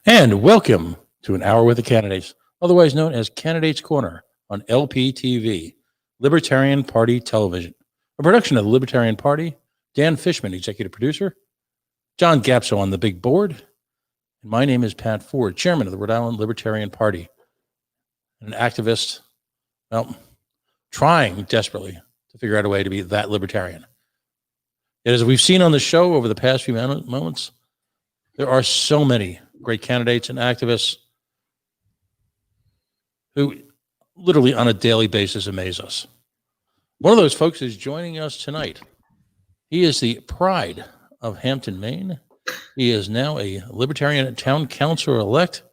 And welcome to An Hour with the Candidates, otherwise known as Candidates Corner on LPTV, Libertarian Party Television, a production of the Libertarian Party. Dan Fishman, executive producer, John Gapso on the big board, and my name is Pat Ford, chairman of the Rhode Island Libertarian Party, an activist, well, trying desperately to figure out a way to be that libertarian. Yet, as we've seen on the show over the past few moments, there are so many great candidates and activists who literally on a daily basis amaze us. One of those folks is joining us tonight. He is the pride of Hampton, Maine. He is now a Libertarian town councilor-elect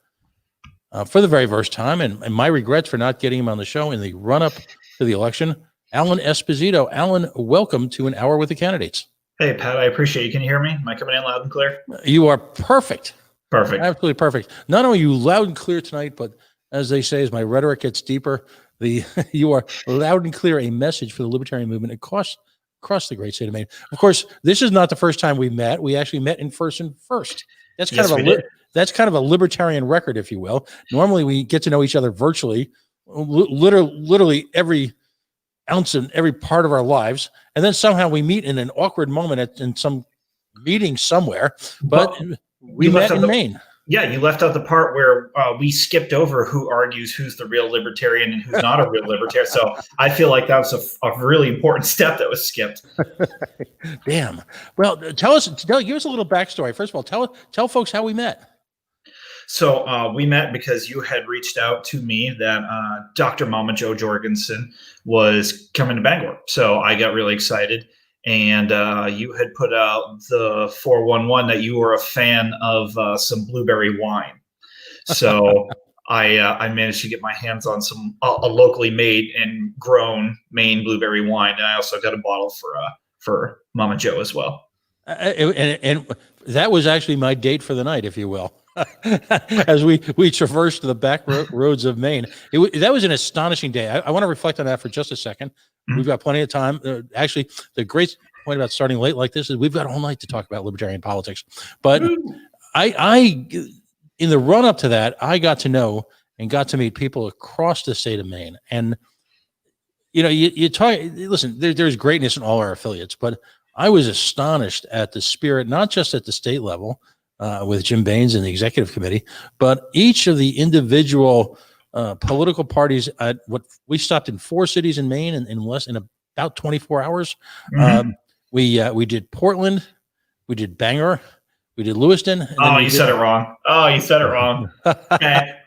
for the very first time, and my regrets for not getting him on the show in the run-up to the election. Alan Esposito. Alan, welcome to An Hour with the Candidates. Hey, Pat, I appreciate you. Can you hear me? Am I coming in loud and clear? You are perfect. Perfect. Absolutely perfect. Not only are you loud and clear tonight, but as they say, as my rhetoric gets deeper, you are loud and clear a message for the libertarian movement across the great state of Maine. Of course, this is not the first time we met. We actually met in person first. That's kind of a libertarian record, if you will. Normally, we get to know each other virtually, literally every ounce and every part of our lives, and then somehow we meet in an awkward moment in some meeting somewhere. But we met in Maine. Yeah, you left out the part where we skipped over who argues who's the real libertarian and who's not a real libertarian. So I feel like that was a really important step that was skipped. Damn. Well, give us a little backstory. First of all, tell folks how we met. So we met because you had reached out to me that Dr. Mama Jo Jorgensen was coming to Bangor. So I got really excited. And you had put out the 411 that you were a fan of some blueberry wine. So I managed to get my hands on a locally made and grown Maine blueberry wine. And I also got a bottle for Mama Jo as well. And that was actually my date for the night, if you will. As we traversed the back roads of Maine. That was an astonishing day. I want to reflect on that for just a second. Mm-hmm. We've got plenty of time. Actually, the great point about starting late like this is we've got all night to talk about libertarian politics. But I in the run up to that, I got to know and got to meet people across the state of Maine. And, you know, you talk, listen, there's greatness in all our affiliates, but I was astonished at the spirit, not just at the state level with Jim Baines and the executive committee, but each of the individual political parties. We stopped in 4 cities in Maine in about 24 hours. Mm-hmm. We did Portland, we did Bangor, we did Lewiston. Oh, you said it wrong. Oh, you said it wrong.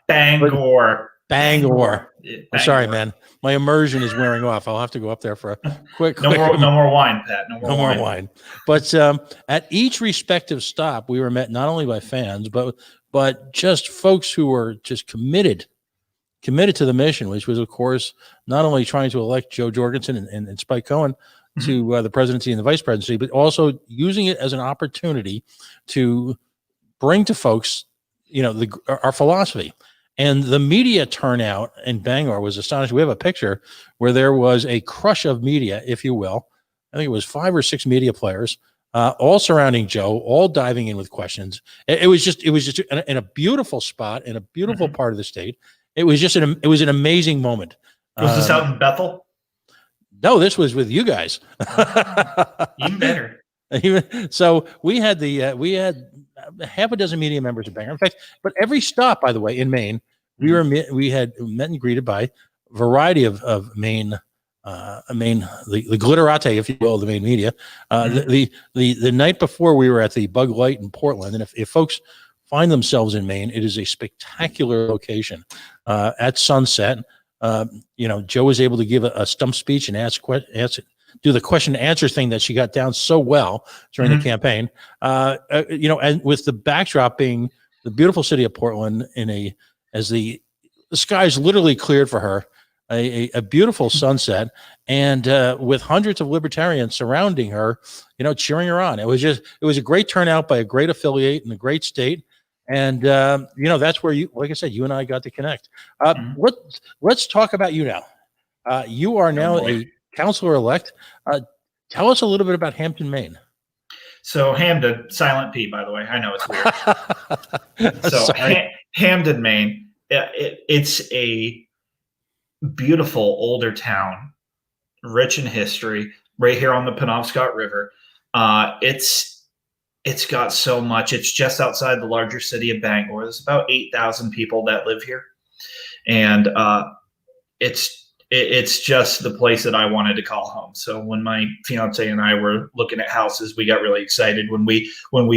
Bangor. Bangor. I'm sorry, man. My immersion is wearing off. I'll have to go up there for a quick. No more wine, Pat. No more wine. But at each respective stop, we were met not only by fans, but just folks who were just committed to the mission, which was, of course, not only trying to elect Jo Jorgensen and Spike Cohen to the presidency and the vice presidency, but also using it as an opportunity to bring to folks, you know, our philosophy. And the media turnout in Bangor was astonishing. We have a picture where there was a crush of media, if you will. I think it was 5 or 6 media players, all surrounding Joe, all diving in with questions. It was just in a beautiful spot in a beautiful part of the state. It was an amazing moment. Was this out in Bethel? No, this was with you guys. Even better. So we had half a dozen media members of Bangor. In fact, but every stop, by the way, in Maine, we had met and greeted by a variety of Maine, the glitterati, if you will, the Maine media. The night before, we were at the Bug Light in Portland, and if folks find themselves in Maine, it is a spectacular location. At sunset, you know, Joe was able to give a stump speech and do the question and answer thing that she got down so well during the campaign. You know, and with the backdrop being the beautiful city of Portland as the skies literally cleared for her, a beautiful sunset, and with hundreds of libertarians surrounding her, you know, cheering her on. It was a great turnout by a great affiliate in a great state. And, you know, that's where like I said, you and I got to connect. Let's talk about you now. You are now a councilor-elect. Tell us a little bit about Hampton, Maine. So Hampden, silent P, by the way. I know it's weird. So Hampden, Maine. It's a beautiful older town, rich in history, right here on the Penobscot River. It's got so much. It's just outside the larger city of Bangor. There's about 8,000 people that live here, and it's just the place that I wanted to call home. So when my fiance and I were looking at houses, we got really excited when we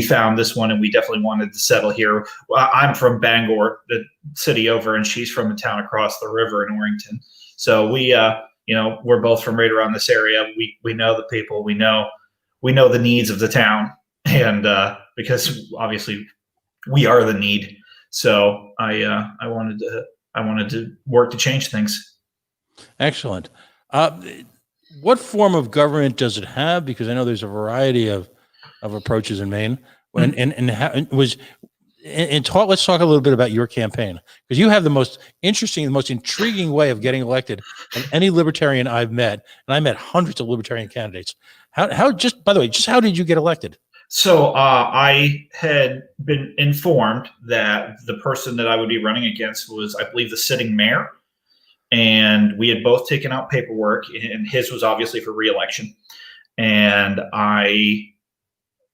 found this one, and we definitely wanted to settle here. I'm from Bangor, the city over, and she's from a town across the river in Orrington. So we're both from right around this area. We know the people. We know the needs of the town, and because obviously we are the need. So I wanted to work to change things. Excellent. What form of government does it have? Because I know there's a variety of approaches in Maine. Let's talk a little bit about your campaign, because you have the most interesting, the most intriguing way of getting elected of any libertarian I've met, and I met hundreds of libertarian candidates. Just by the way, how did you get elected? So I had been informed that the person that I would be running against was, I believe, the sitting mayor. And we had both taken out paperwork, and his was obviously for re-election. And I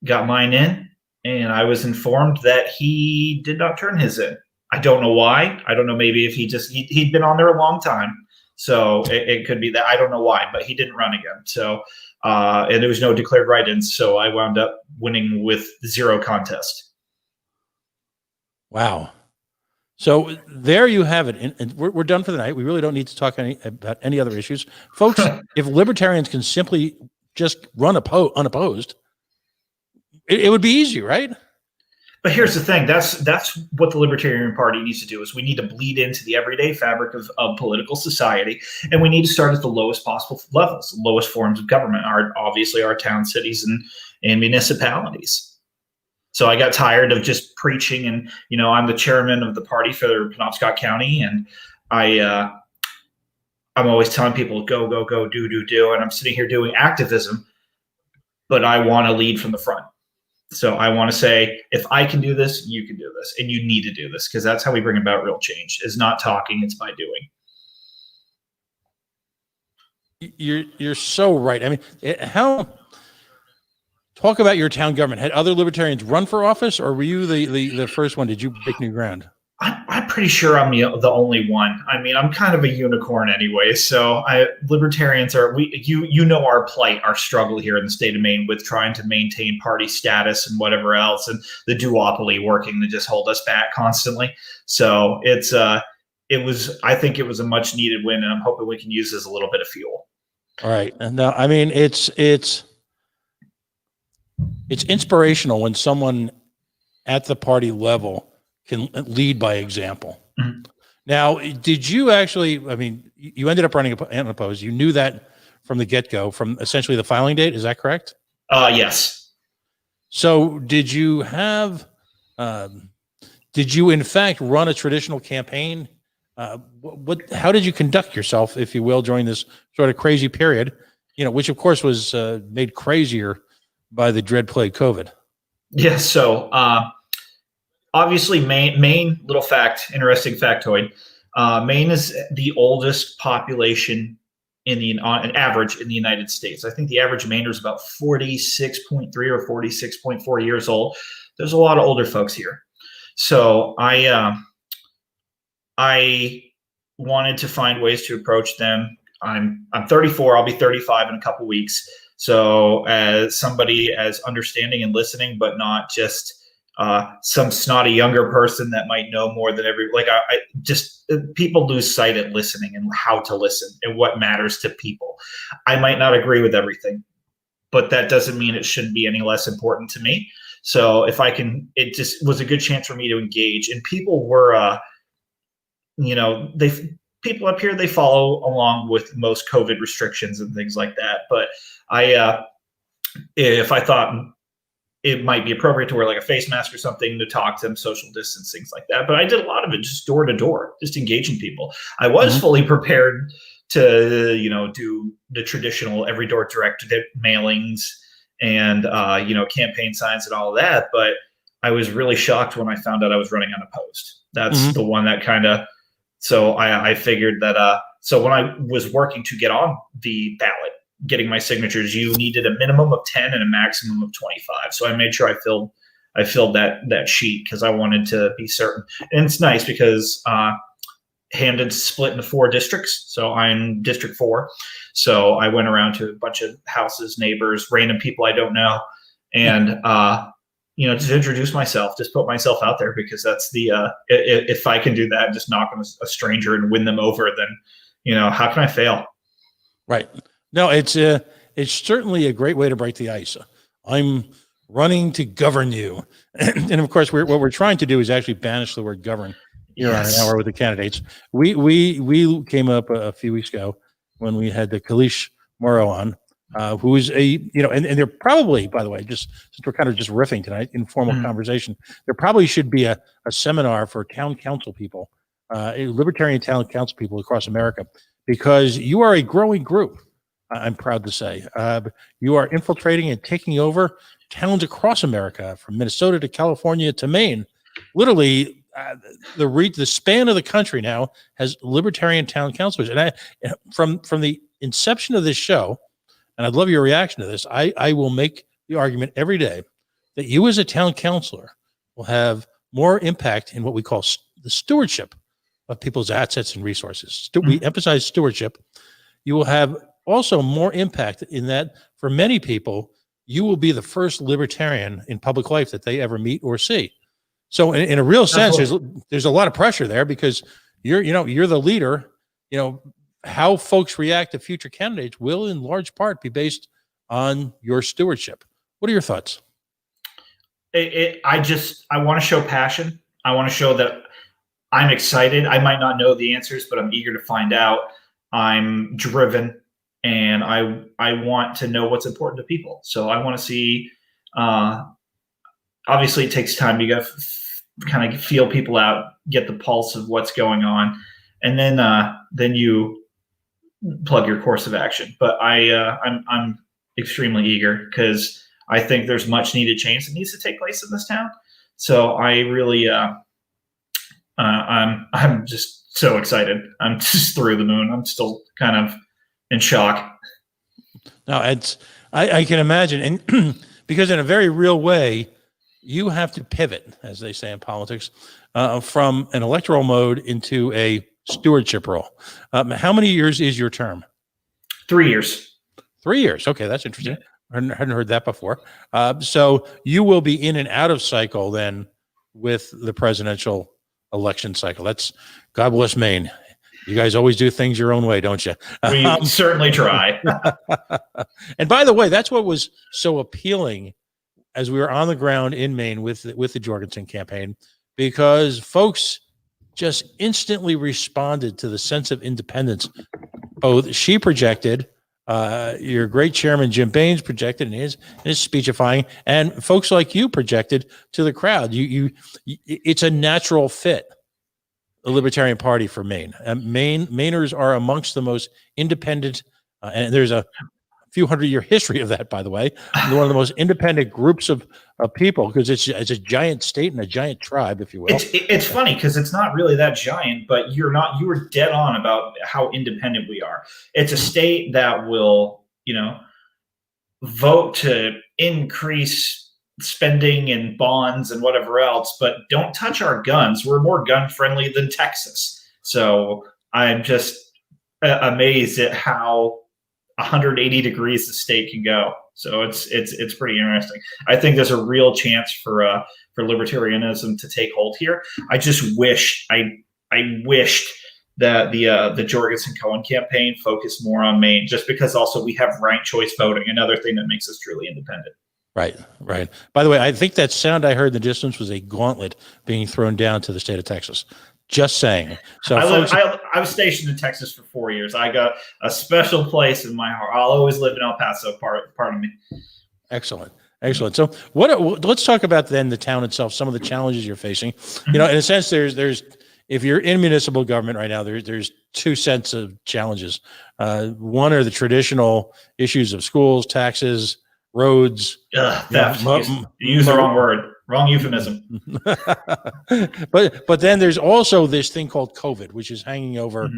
got mine in, and I was informed that he did not turn his in. I don't know why. I don't know, maybe if he'd been on there a long time. So it could be that. I don't know why, but he didn't run again. So, and there was no declared write-ins. So I wound up winning with 0 contest. Wow. So there you have it. And we're done for the night. We really don't need to talk about any other issues. Folks, if libertarians can simply just run unopposed, it would be easy, right? But here's the thing. That's what the Libertarian Party needs to do, is we need to bleed into the everyday fabric of political society, and we need to start at the lowest possible levels, the lowest forms of government are obviously our towns, cities, and municipalities. So I got tired of just preaching, and I'm the chairman of the party for Penobscot County, and I'm always telling people go, do, and I'm sitting here doing activism, but I want to lead from the front. So I want to say, if I can do this, you can do this, and you need to do this, because that's how we bring about real change. Is not talking, it's by doing. You're so right. I mean, talk about your town government. Had other libertarians run for office, or were you the first one? Did you break new ground? I'm pretty sure I'm the only one. I mean, I'm kind of a unicorn anyway. So libertarians are, our plight, our struggle here in the state of Maine with trying to maintain party status and whatever else, and the duopoly working to just hold us back constantly. So I think it was a much needed win, and I'm hoping we can use this as a little bit of fuel. All right. And now, I mean, it's inspirational when someone at the party level can lead by example. Mm-hmm. Now, did you actually, I mean, you ended up running unopposed. You knew that from the get-go, from essentially the filing date. Is that correct? Yes. So did you in fact run a traditional campaign? How did you conduct yourself, if you will, during this sort of crazy period, which of course was made crazier by the dread plague COVID? Yes. So, obviously, Maine, little fact, interesting factoid. Maine is the oldest population on average in the United States. I think the average Mainer is about 46.3 or 46.4 years old. There's a lot of older folks here. So I wanted to find ways to approach them. I'm 34. I'll be 35 in a couple weeks. So as somebody as understanding and listening, but not just some snotty younger person that might know more than people lose sight at listening and how to listen and what matters to people. I might not agree with everything, but that doesn't mean it shouldn't be any less important to me. So if I can, it just was a good chance for me to engage. And people were, people up here, they follow along with most COVID restrictions and things like that. But if I thought it might be appropriate to wear like a face mask or something to talk to them, social distance, things like that. But I did a lot of it just door to door, just engaging people. I was fully prepared to do the traditional every door directed mailings and campaign signs and all of that. But I was really shocked when I found out I was running unopposed. That's the one that kind of. So I figured that. So when I was working to get on the ballot, getting my signatures, you needed a minimum of 10 and a maximum of 25. So I made sure I filled that sheet because I wanted to be certain. And it's nice because Hampden's split into 4 districts. So I'm District 4. So I went around to a bunch of houses, neighbors, random people I don't know, and just introduce myself, just put myself out there, because that's the if I can do that, just knock on a stranger and win them over, then how can I fail? Right. No, it's certainly a great way to break the ice. I'm running to govern you, and of course, what we're trying to do is actually banish the word govern here on an hour with the candidates. We came up a few weeks ago when we had the Kalish Morrow on, who is and there probably, by the way, just since we're kind of just riffing tonight, informal conversation, there probably should be a seminar for town council people, libertarian town council people across America, because you are a growing group. I'm proud to say you are infiltrating and taking over towns across America, from Minnesota to California to Maine. Literally, the span of the country now has libertarian town councilors. And from the inception of this show, and I'd love your reaction to this, I will make the argument every day that you as a town councilor will have more impact in what we call the stewardship of people's assets and resources. We emphasize stewardship. You will have also more impact in that, for many people, you will be the first libertarian in public life that they ever meet or see. So in a real sense, there's a lot of pressure there, because you're the leader. How folks react to future candidates will in large part be based on your stewardship. What are your thoughts? I want to show passion. I want to show that I'm excited. I might not know the answers, but I'm eager to find out. I'm driven, and I want to know what's important to people. So I want to see, obviously it takes time. You got to kind of feel people out, get the pulse of what's going on, and then you plug your course of action. But I'm extremely eager, because I think there's much needed change that needs to take place in this town. So I really, I'm just so excited. I'm just through the moon. I'm still kind of in shock. No, I can imagine, and because in a very real way, you have to pivot, as they say in politics, from an electoral mode into a stewardship role. How many years is your term? 3 years. 3 years. Okay, that's interesting. I hadn't heard that before. So you will be in and out of cycle then with the presidential election cycle. That's, God bless Maine. You guys always do things your own way, don't you? We certainly try. And by the way, that's what was so appealing as we were on the ground in Maine with the Jorgensen campaign, because folks just instantly responded to the sense of independence. Both she projected, your great chairman Jim Baines projected in his speechifying, and folks like you projected to the crowd. It's a natural fit, the Libertarian Party for Maine. Mainers are amongst the most independent, and there's a few hundred-year history of that, by the way. One of the most independent groups of people, because it's a giant state and a giant tribe, if you will. It's funny because it's not really that giant, but you were dead on about how independent we are. It's a state that will, vote to increase spending and bonds and whatever else, but don't touch our guns. We're more gun friendly than Texas. So I'm just amazed at how 180 degrees the state can go. So it's pretty interesting. I think there's a real chance for libertarianism to take hold here. I just wish I wished that the Jorgensen Cohen campaign focused more on Maine, just because also we have ranked choice voting, another thing that makes us truly independent. Right. By the way, I think that sound I heard in the distance was a gauntlet being thrown down to the state of Texas. Just saying. So I was stationed in Texas for 4 years. I got a special place in my heart. I'll always live in El Paso, part of me. Excellent. So let's talk about then the town itself, some of the challenges you're facing. In a sense, there's if you're in municipal government right now, there's two sets of challenges. One are the traditional issues of schools, taxes, roads. Theft. You use the wrong word, wrong euphemism. but then there's also this thing called COVID, which is hanging over,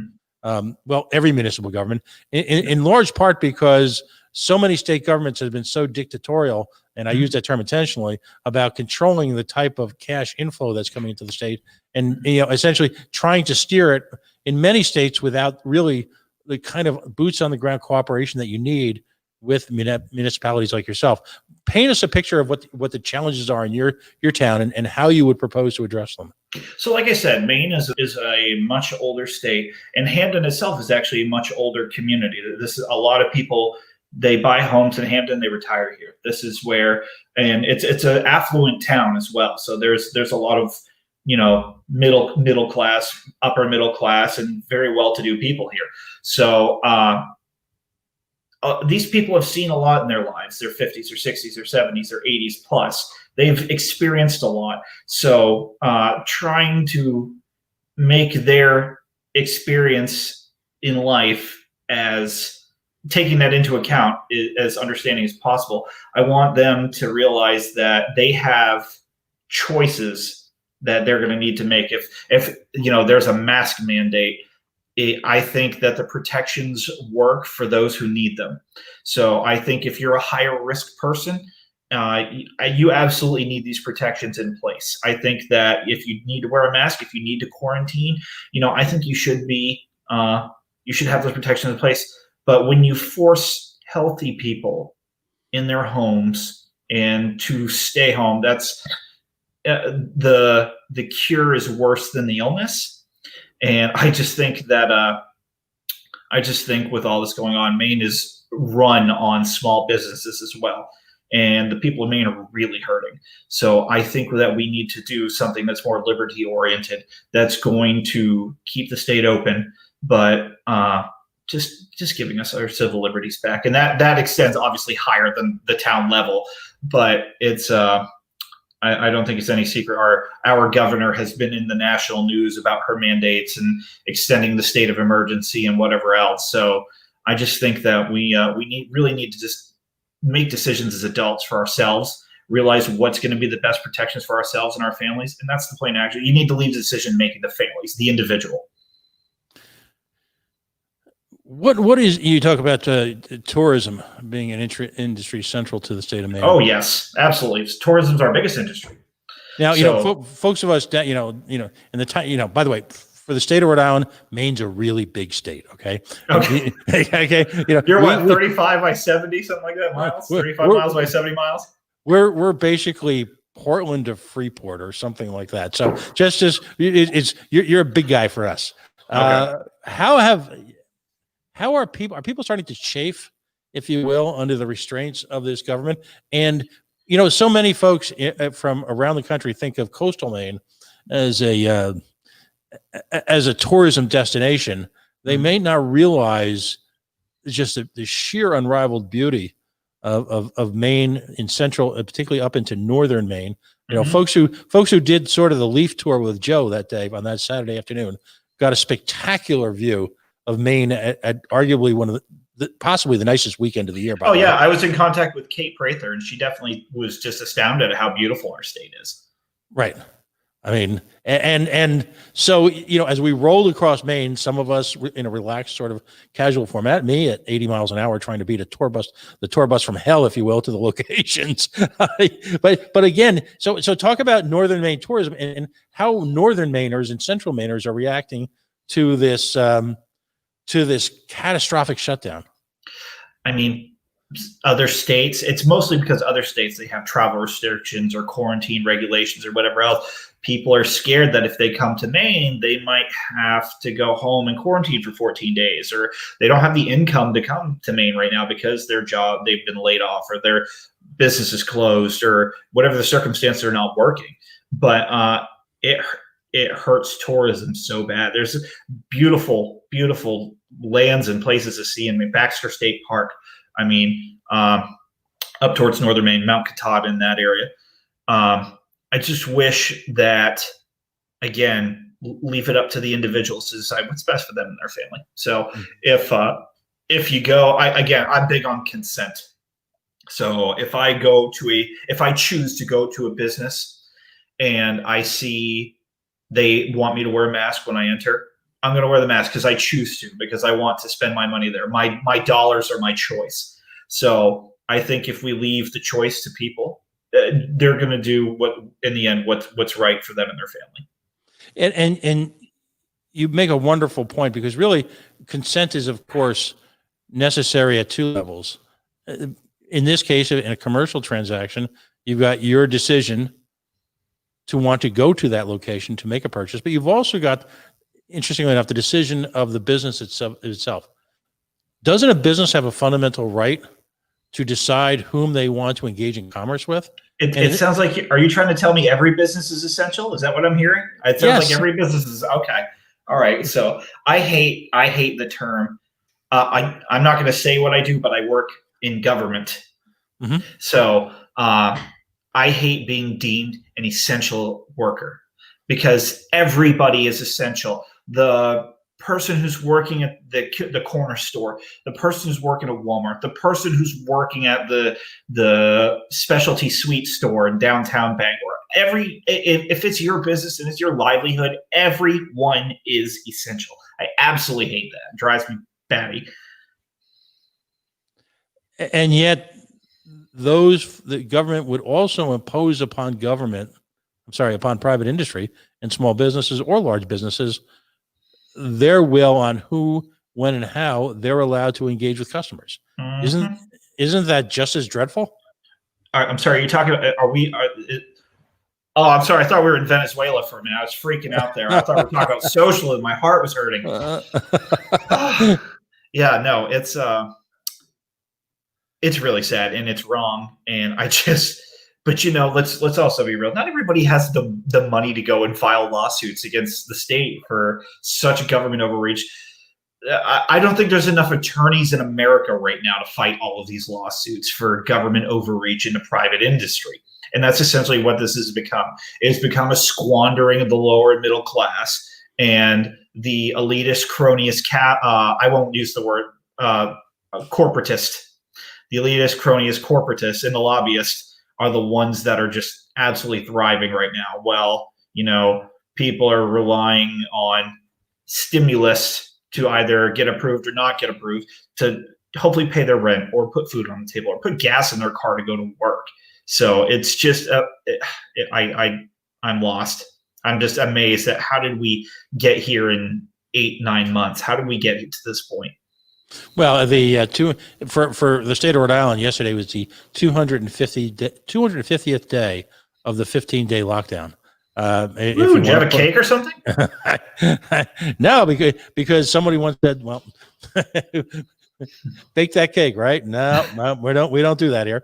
every municipal government, in large part because so many state governments have been so dictatorial, and I use that term intentionally, about controlling the type of cash inflow that's coming into the state, and essentially trying to steer it in many states without really the kind of boots on the ground cooperation that you need with municipalities like yourself. Paint us a picture of what the challenges are in your town and how you would propose to address them. So like I said, Maine is a much older state, and Hampden itself is actually a much older community. This is a lot of people, they buy homes in Hampden, they retire here. This is where, and it's an affluent town as well. So there's a lot of, middle class, upper middle class, and very well-to-do people here. So these people have seen a lot in their lives, their 50s or 60s or 70s or 80s plus. They've experienced a lot. So trying to make their experience in life, as taking that into account, as understanding as possible, I want them to realize that they have choices that they're going to need to make. If there's a mask mandate, I think that the protections work for those who need them. So I think if you're a higher risk person, you absolutely need these protections in place. I think that if you need to wear a mask, if you need to quarantine, I think you should have those protections in place. But when you force healthy people in their homes and to stay home, that's the cure is worse than the illness. And I just think that with all this going on, Maine is run on small businesses as well. And the people of Maine are really hurting. So I think that we need to do something that's more liberty oriented, that's going to keep the state open, but just giving us our civil liberties back. And that extends obviously higher than the town level, but it's I don't think it's any secret. Our governor has been in the national news about her mandates and extending the state of emergency and whatever else. So I just think that we really need to just make decisions as adults for ourselves, realize what's going to be the best protections for ourselves and our families. And that's the plain action. You need to leave the decision making to families, the individual. What is, you talk about tourism being an industry central to the state of Maine? Oh yes, absolutely. Tourism's our biggest industry. Now, folks of us that, in the time, by the way, for the state of Rhode Island, Maine's a really big state. Okay. Okay. Okay. You're what, 35 by 70, something like that miles? 35 miles by 70 miles? We're basically Portland to Freeport or something like that. So you're a big guy for us. Okay. How are people starting to chafe, if you will, under the restraints of this government? And, so many folks from around the country think of coastal Maine as a tourism destination. They may not realize just the sheer unrivaled beauty of Maine in central, particularly up into northern Maine. Folks who did sort of the leaf tour with Joe that day on that Saturday afternoon got a spectacular view of Maine at arguably one of possibly the nicest weekend of the year. Oh yeah, I was in contact with Kate Prather, and she definitely was just astounded at how beautiful our state is. Right. I mean, and so, as we rolled across Maine, some of us in a relaxed sort of casual format, me at 80 miles an hour, trying to beat the tour bus from hell, if you will, to the locations. but again, so talk about northern Maine tourism and how northern Mainers and central Mainers are reacting to this catastrophic shutdown. I mean, other states, it's mostly because other states, they have travel restrictions or quarantine regulations or whatever else. People are scared that if they come to Maine, they might have to go home and quarantine for 14 days, or they don't have the income to come to Maine right now because they've been laid off, or their business is closed, or whatever the circumstance, they're not working. But it hurts tourism so bad. There's beautiful, beautiful lands and places to see in Baxter State Park. I mean, up towards northern Maine, Mount Katahdin, in that area. I just wish that, again, leave it up to the individuals to decide what's best for them and their family. So if you go, I'm big on consent. So if I choose to go to a business and I see they want me to wear a mask when I enter, I'm going to wear the mask because I choose to, because I want to spend my money there. My dollars are my choice. So I think if we leave the choice to people, they're going to do what's right for them and their family. And you make a wonderful point, because really consent is, of course, necessary at two levels. In this case, in a commercial transaction, you've got your decision to want to go to that location to make a purchase, but you've also got, interestingly enough, the decision of the business itself. Doesn't a business have a fundamental right to decide whom they want to engage in commerce with? It sounds like, are you trying to tell me every business is essential? Is that what I'm hearing? It sounds like every business is, okay. All right. So I hate the term. I'm not going to say what I do, but I work in government. Mm-hmm. So I hate being deemed an essential worker, because everybody is essential. The person who's working at the corner store, the person who's working at Walmart, the person who's working at the specialty sweet store in downtown Bangor. If it's your business and it's your livelihood, everyone is essential. I absolutely hate that. It drives me batty. And yet, the government would also impose upon private industry and small businesses or large businesses their will on who, when, and how they're allowed to engage with customers. Mm-hmm. Isn't that just as dreadful? I'm sorry. You're talking about? Oh, I'm sorry. I thought we were in Venezuela for a minute. I was freaking out there. I thought we were talking about socialism. My heart was hurting. Yeah, no, it's really sad and it's wrong. And but let's also be real. Not everybody has the money to go and file lawsuits against the state for such government overreach. I don't think there's enough attorneys in America right now to fight all of these lawsuits for government overreach into private industry. And that's essentially what this has become. It's become a squandering of the lower and middle class, and the elitist, cronyist I won't use the word corporatist. The elitist, cronyist, corporatists, and the lobbyists are the ones that are just absolutely thriving right now. Well, people are relying on stimulus to either get approved or not get approved to hopefully pay their rent or put food on the table or put gas in their car to go to work. So it's just, I'm lost. I'm just amazed at how did we get here in 8-9 months? How did we get to this point? Well, for the state of Rhode Island, yesterday was the 250th day of the 15-day lockdown. Did you have a cake or something? No, because somebody once said, "Well, bake that cake," right? No, we don't do that here.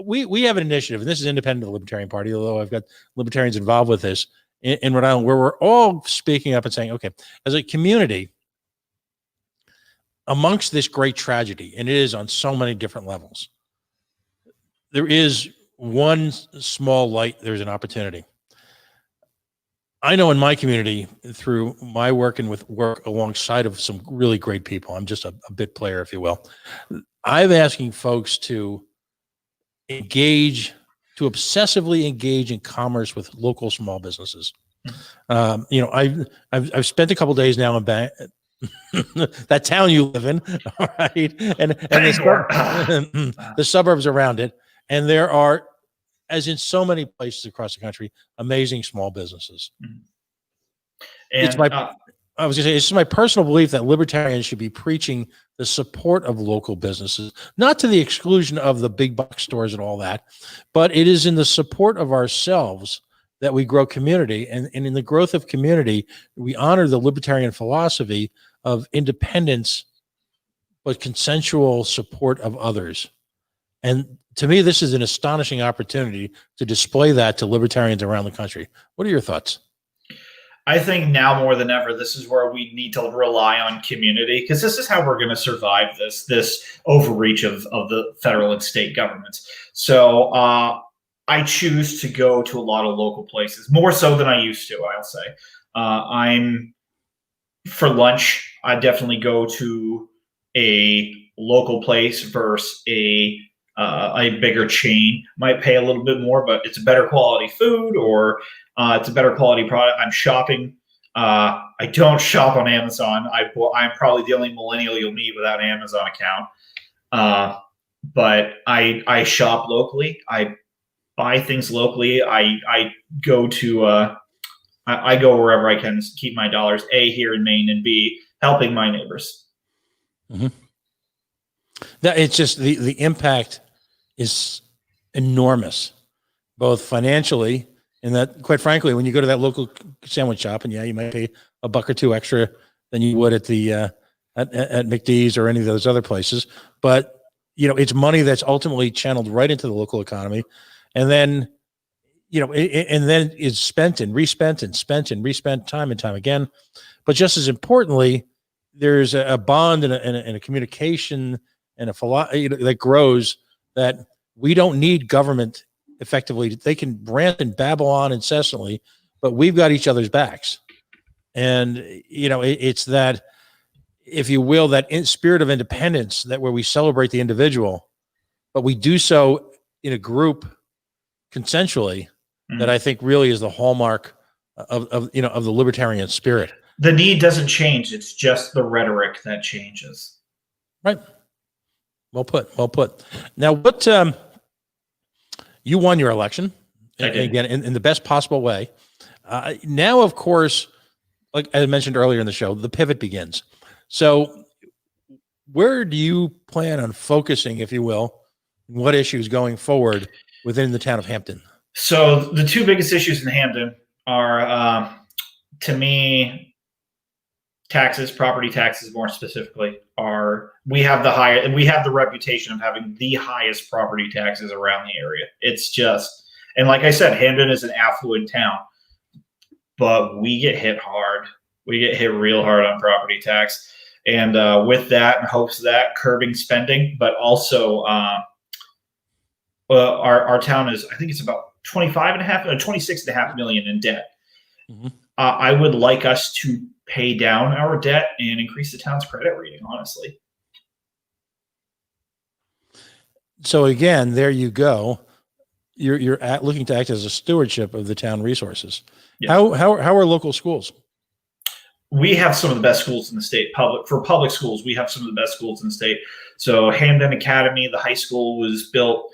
We have an initiative, and this is independent of the Libertarian Party, although I've got libertarians involved with this in Rhode Island, where we're all speaking up and saying, okay, as a community, amongst this great tragedy, and it is on so many different levels, there is one small light. There's an opportunity. I know in my community, through my work and with work alongside of some really great people, I'm just a bit player, if you will. I'm asking folks to obsessively engage in commerce with local small businesses. I've spent a couple of days now in that town you live in, all right, and the suburbs around it, and there are, as in so many places across the country, amazing small businesses. And it's my personal belief that libertarians should be preaching the support of local businesses, not to the exclusion of the big box stores and all that, but it is in the support of ourselves that we grow community. And in the growth of community, we honor the libertarian philosophy of independence, but consensual support of others. And to me, this is an astonishing opportunity to display that to libertarians around the country. What are your thoughts? I think now more than ever, this is where we need to rely on community, because this is how we're going to survive this overreach of the federal and state governments. So I choose to go to a lot of local places, more so than I used to, I'll say. For lunch, I definitely go to a local place versus a bigger chain. Might pay a little bit more, but it's a better quality food, or it's a better quality product. I'm shopping. I don't shop on Amazon. I'm probably the only millennial you'll meet without an Amazon account. But I shop locally. I buy things locally. I go to I go wherever I can keep my dollars, A, here in Maine, and B, helping my neighbors. Mm-hmm. That it's just the impact is enormous, both financially, and that, quite frankly, when you go to that local sandwich shop, and you might pay a buck or two extra than you would at the at McD's or any of those other places, but it's money that's ultimately channeled right into the local economy, and then and then is spent and respent and spent and respent time and time again. But just as importantly, there's a bond and a communication and a philosophy that grows, that we don't need government effectively. They can rant and babble on incessantly, but we've got each other's backs. And, it's that, if you will, that spirit of independence, that where we celebrate the individual, but we do so in a group consensually, that I think really is the hallmark of the libertarian spirit. The need doesn't change. It's just the rhetoric that changes. Right. Well put. Well put. Now, what you won your election, and again, in the best possible way. Now, of course, like I mentioned earlier in the show, the pivot begins. So where do you plan on focusing, if you will, what issues going forward within the town of Hampton? So the two biggest issues in Hampden are, to me, taxes, property taxes more specifically. We have the reputation of having the highest property taxes around the area. It's just, and like I said, Hampden is an affluent town, but we get hit hard. We get hit real hard on property tax. And with that, in hopes of that, curbing spending, but also our town is, I think it's about 26.5 million in debt. Mm-hmm. I would like us to pay down our debt and increase the town's credit rating, honestly. So again, there you go. You're looking to act as a stewardship of the town resources. Yes. How are local schools? We have some of the best schools in the state. For public schools, we have some of the best schools in the state. So Hampden Academy, the high school, was built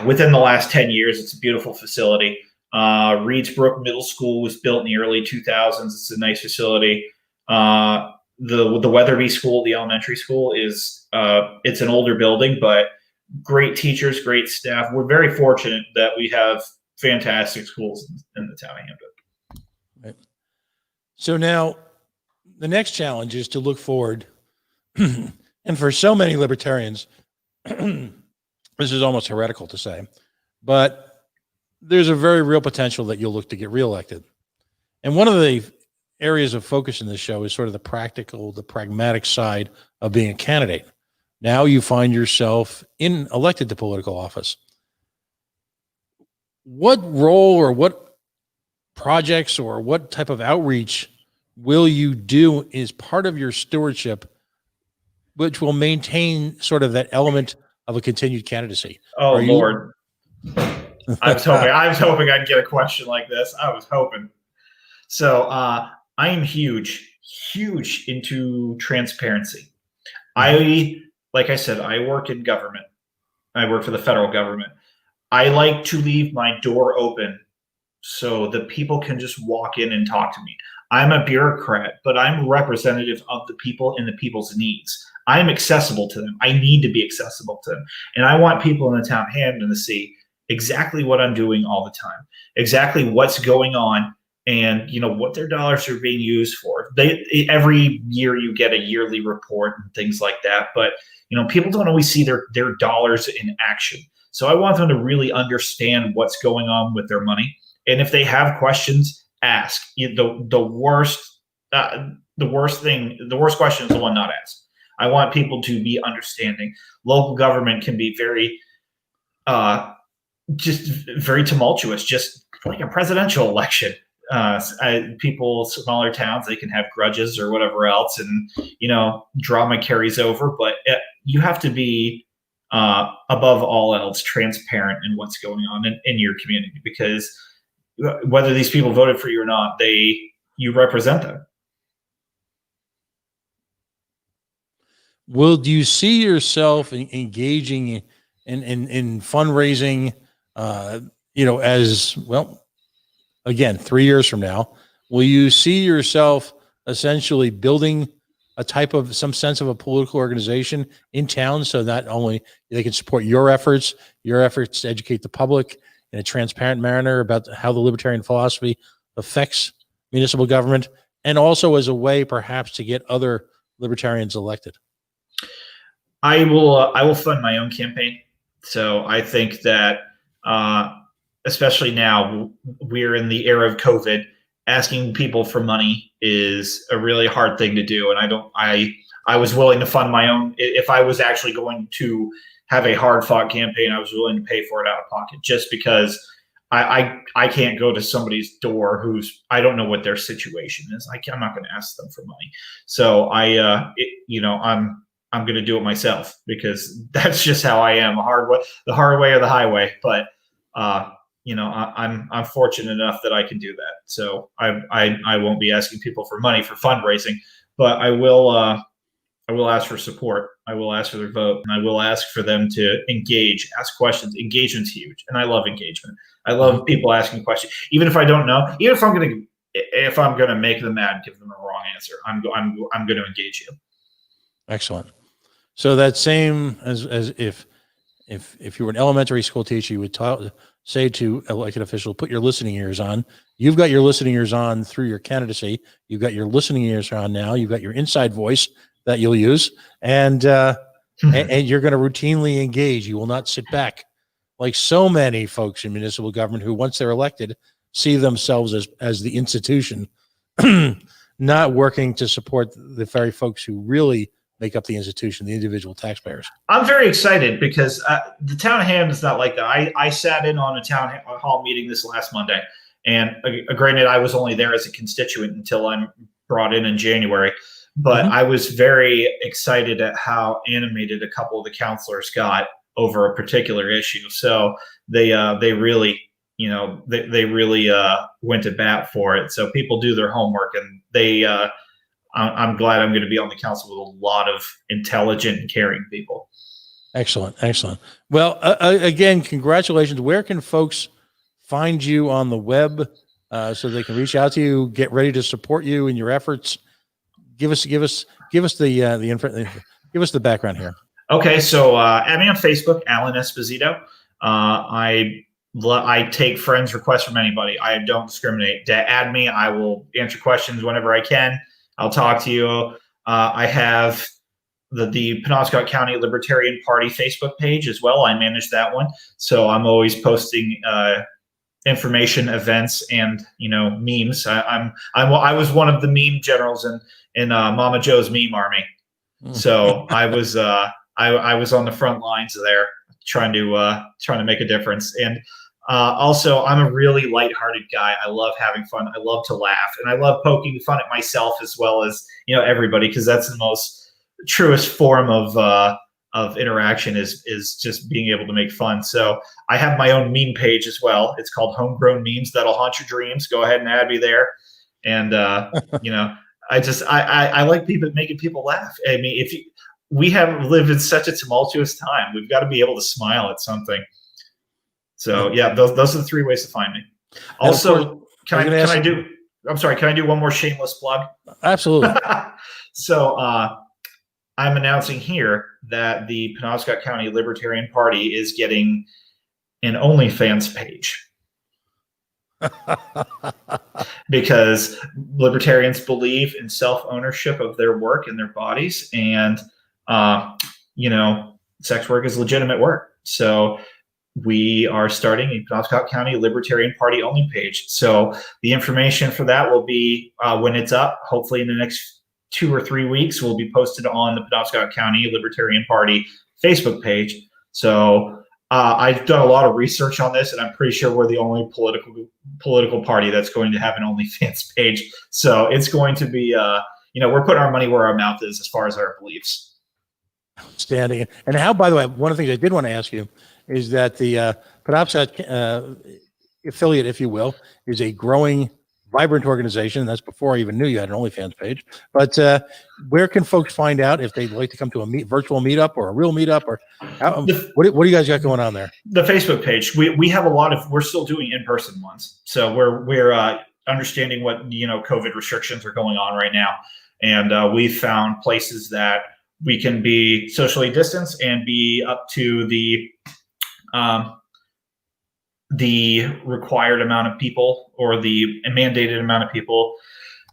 within the last 10 years. It's a beautiful facility. Reedsbrook Middle School was built in the early 2000s. It's a nice facility. The Weatherby School, the elementary school, is it's an older building, but great teachers, great staff. We're very fortunate that we have fantastic schools in the town of Hampton. Right. So now the next challenge is to look forward. And for so many libertarians, this is almost heretical to say, but there's a very real potential that you'll look to get reelected. And one of the areas of focus in this show is sort of the practical, the pragmatic side of being a candidate. Now you find yourself elected to political office. What role or what projects or what type of outreach will you do as part of your stewardship, which will maintain sort of that element of a continued candidacy? Oh, Lord. I was hoping I'd get a question like this. I was hoping. So I am huge into transparency. Like I said, I work in government. I work for the federal government. I like to leave my door open so that people can just walk in and talk to me. I'm a bureaucrat, but I'm representative of the people and the people's needs. I'm accessible to them. I need to be accessible to them. And I want people in the town of Hampden to see exactly what I'm doing all the time, exactly what's going on, and what their dollars are being used for. Every year you get a yearly report and things like that, but people don't always see their dollars in action. So I want them to really understand what's going on with their money. And if they have questions, ask. The worst question is the one not asked. I want people to be understanding. Local government can be very just very tumultuous, just like a presidential election. People, smaller towns, they can have grudges or whatever else, and drama carries over. But you have to be above all else transparent in what's going on in your community, because whether these people voted for you or not, you represent them. Do you see yourself engaging in fundraising, as well, again, 3 years from now, will you see yourself essentially building some sense of a political organization in town, so not only they can support your efforts to educate the public in a transparent manner about how the libertarian philosophy affects municipal government, and also as a way perhaps to get other libertarians elected? I will fund my own campaign. So I think that, especially now, we're in the era of COVID. Asking people for money is a really hard thing to do, and I was willing to fund my own. If I was actually going to have a hard-fought campaign, I was willing to pay for it out of pocket, just because I can't go to somebody's door I don't know what their situation is. I'm not going to ask them for money. So I'm going to do it myself, because that's just how I am. The hard way or the highway. But I'm fortunate enough that I can do that. So I won't be asking people for money for fundraising, but I will ask for support. I will ask for their vote, and I will ask for them to engage, ask questions. Engagement's huge, and I love engagement. I love people asking questions, even if I don't know. Even if I'm gonna make them mad and give them a wrong answer, I'm going to engage you. Excellent. So that same as if you were an elementary school teacher, you would say to elected officials, put your listening ears on. You've got your listening ears on through your candidacy. You've got your listening ears on now. You've got your inside voice that you'll use, and you're going to routinely engage. You will not sit back like so many folks in municipal government who, once they're elected, see themselves as the institution, not working to support the very folks who really make up the institution, the individual taxpayers. I'm very excited because the town of Hampden is not like that. I sat in on a town hall meeting this last Monday, and granted, I was only there as a constituent until I'm brought in January, but I was very excited at how animated a couple of the councilors got over a particular issue. So they really, they really went to bat for it. So people do their homework, and I'm glad I'm going to be on the council with a lot of intelligent and caring people. Excellent. Excellent. Well, again, congratulations. Where can folks find you on the web so they can reach out to you, get ready to support you in your efforts? Give us the background here. Okay. So add me on Facebook, Alan Esposito. I take friends requests from anybody. I don't discriminate. Add me. I will answer questions whenever I can. I'll talk to you. I have the Penobscot County Libertarian Party Facebook page as well. I manage that one. So I'm always posting information, events, and memes. I was one of the meme generals in Mama Joe's meme army. So I was on the front lines there trying to make a difference. And also, I'm a really lighthearted guy. I love having fun. I love to laugh, and I love poking fun at myself as well as everybody, because that's the most truest form of interaction is just being able to make fun. So I have my own meme page as well. It's called Homegrown Memes That'll Haunt Your Dreams. Go ahead and add me there. And I like making people laugh. I mean, we have lived in such a tumultuous time, we've got to be able to smile at something. So yeah, those are the three ways to find me. Also, can I do one more shameless plug? Absolutely. So I'm announcing here that the Penobscot County Libertarian Party is getting an OnlyFans page. Because libertarians believe in self-ownership of their work and their bodies, and sex work is legitimate work. So we are starting a Penobscot County Libertarian Party only page. So the information for that will be when it's up, hopefully in the next 2 or 3 weeks, will be posted on the Penobscot County Libertarian Party Facebook page. So I've done a lot of research on this, and I'm pretty sure we're the only political party that's going to have an OnlyFans page. So it's going to be, we're putting our money where our mouth is as far as our beliefs. Outstanding. And how, by the way, one of the things I did want to ask you is that the Penobscot affiliate, if you will, is a growing, vibrant organization. That's before I even knew you had an OnlyFans page. But where can folks find out if they'd like to come to a virtual meetup or a real meetup, or what do you guys got going on there? The Facebook page. We have a lot of. We're still doing in-person ones, so we're understanding what COVID restrictions are going on right now, and we've found places that we can be socially distanced and be up to the required amount of people or the mandated amount of people.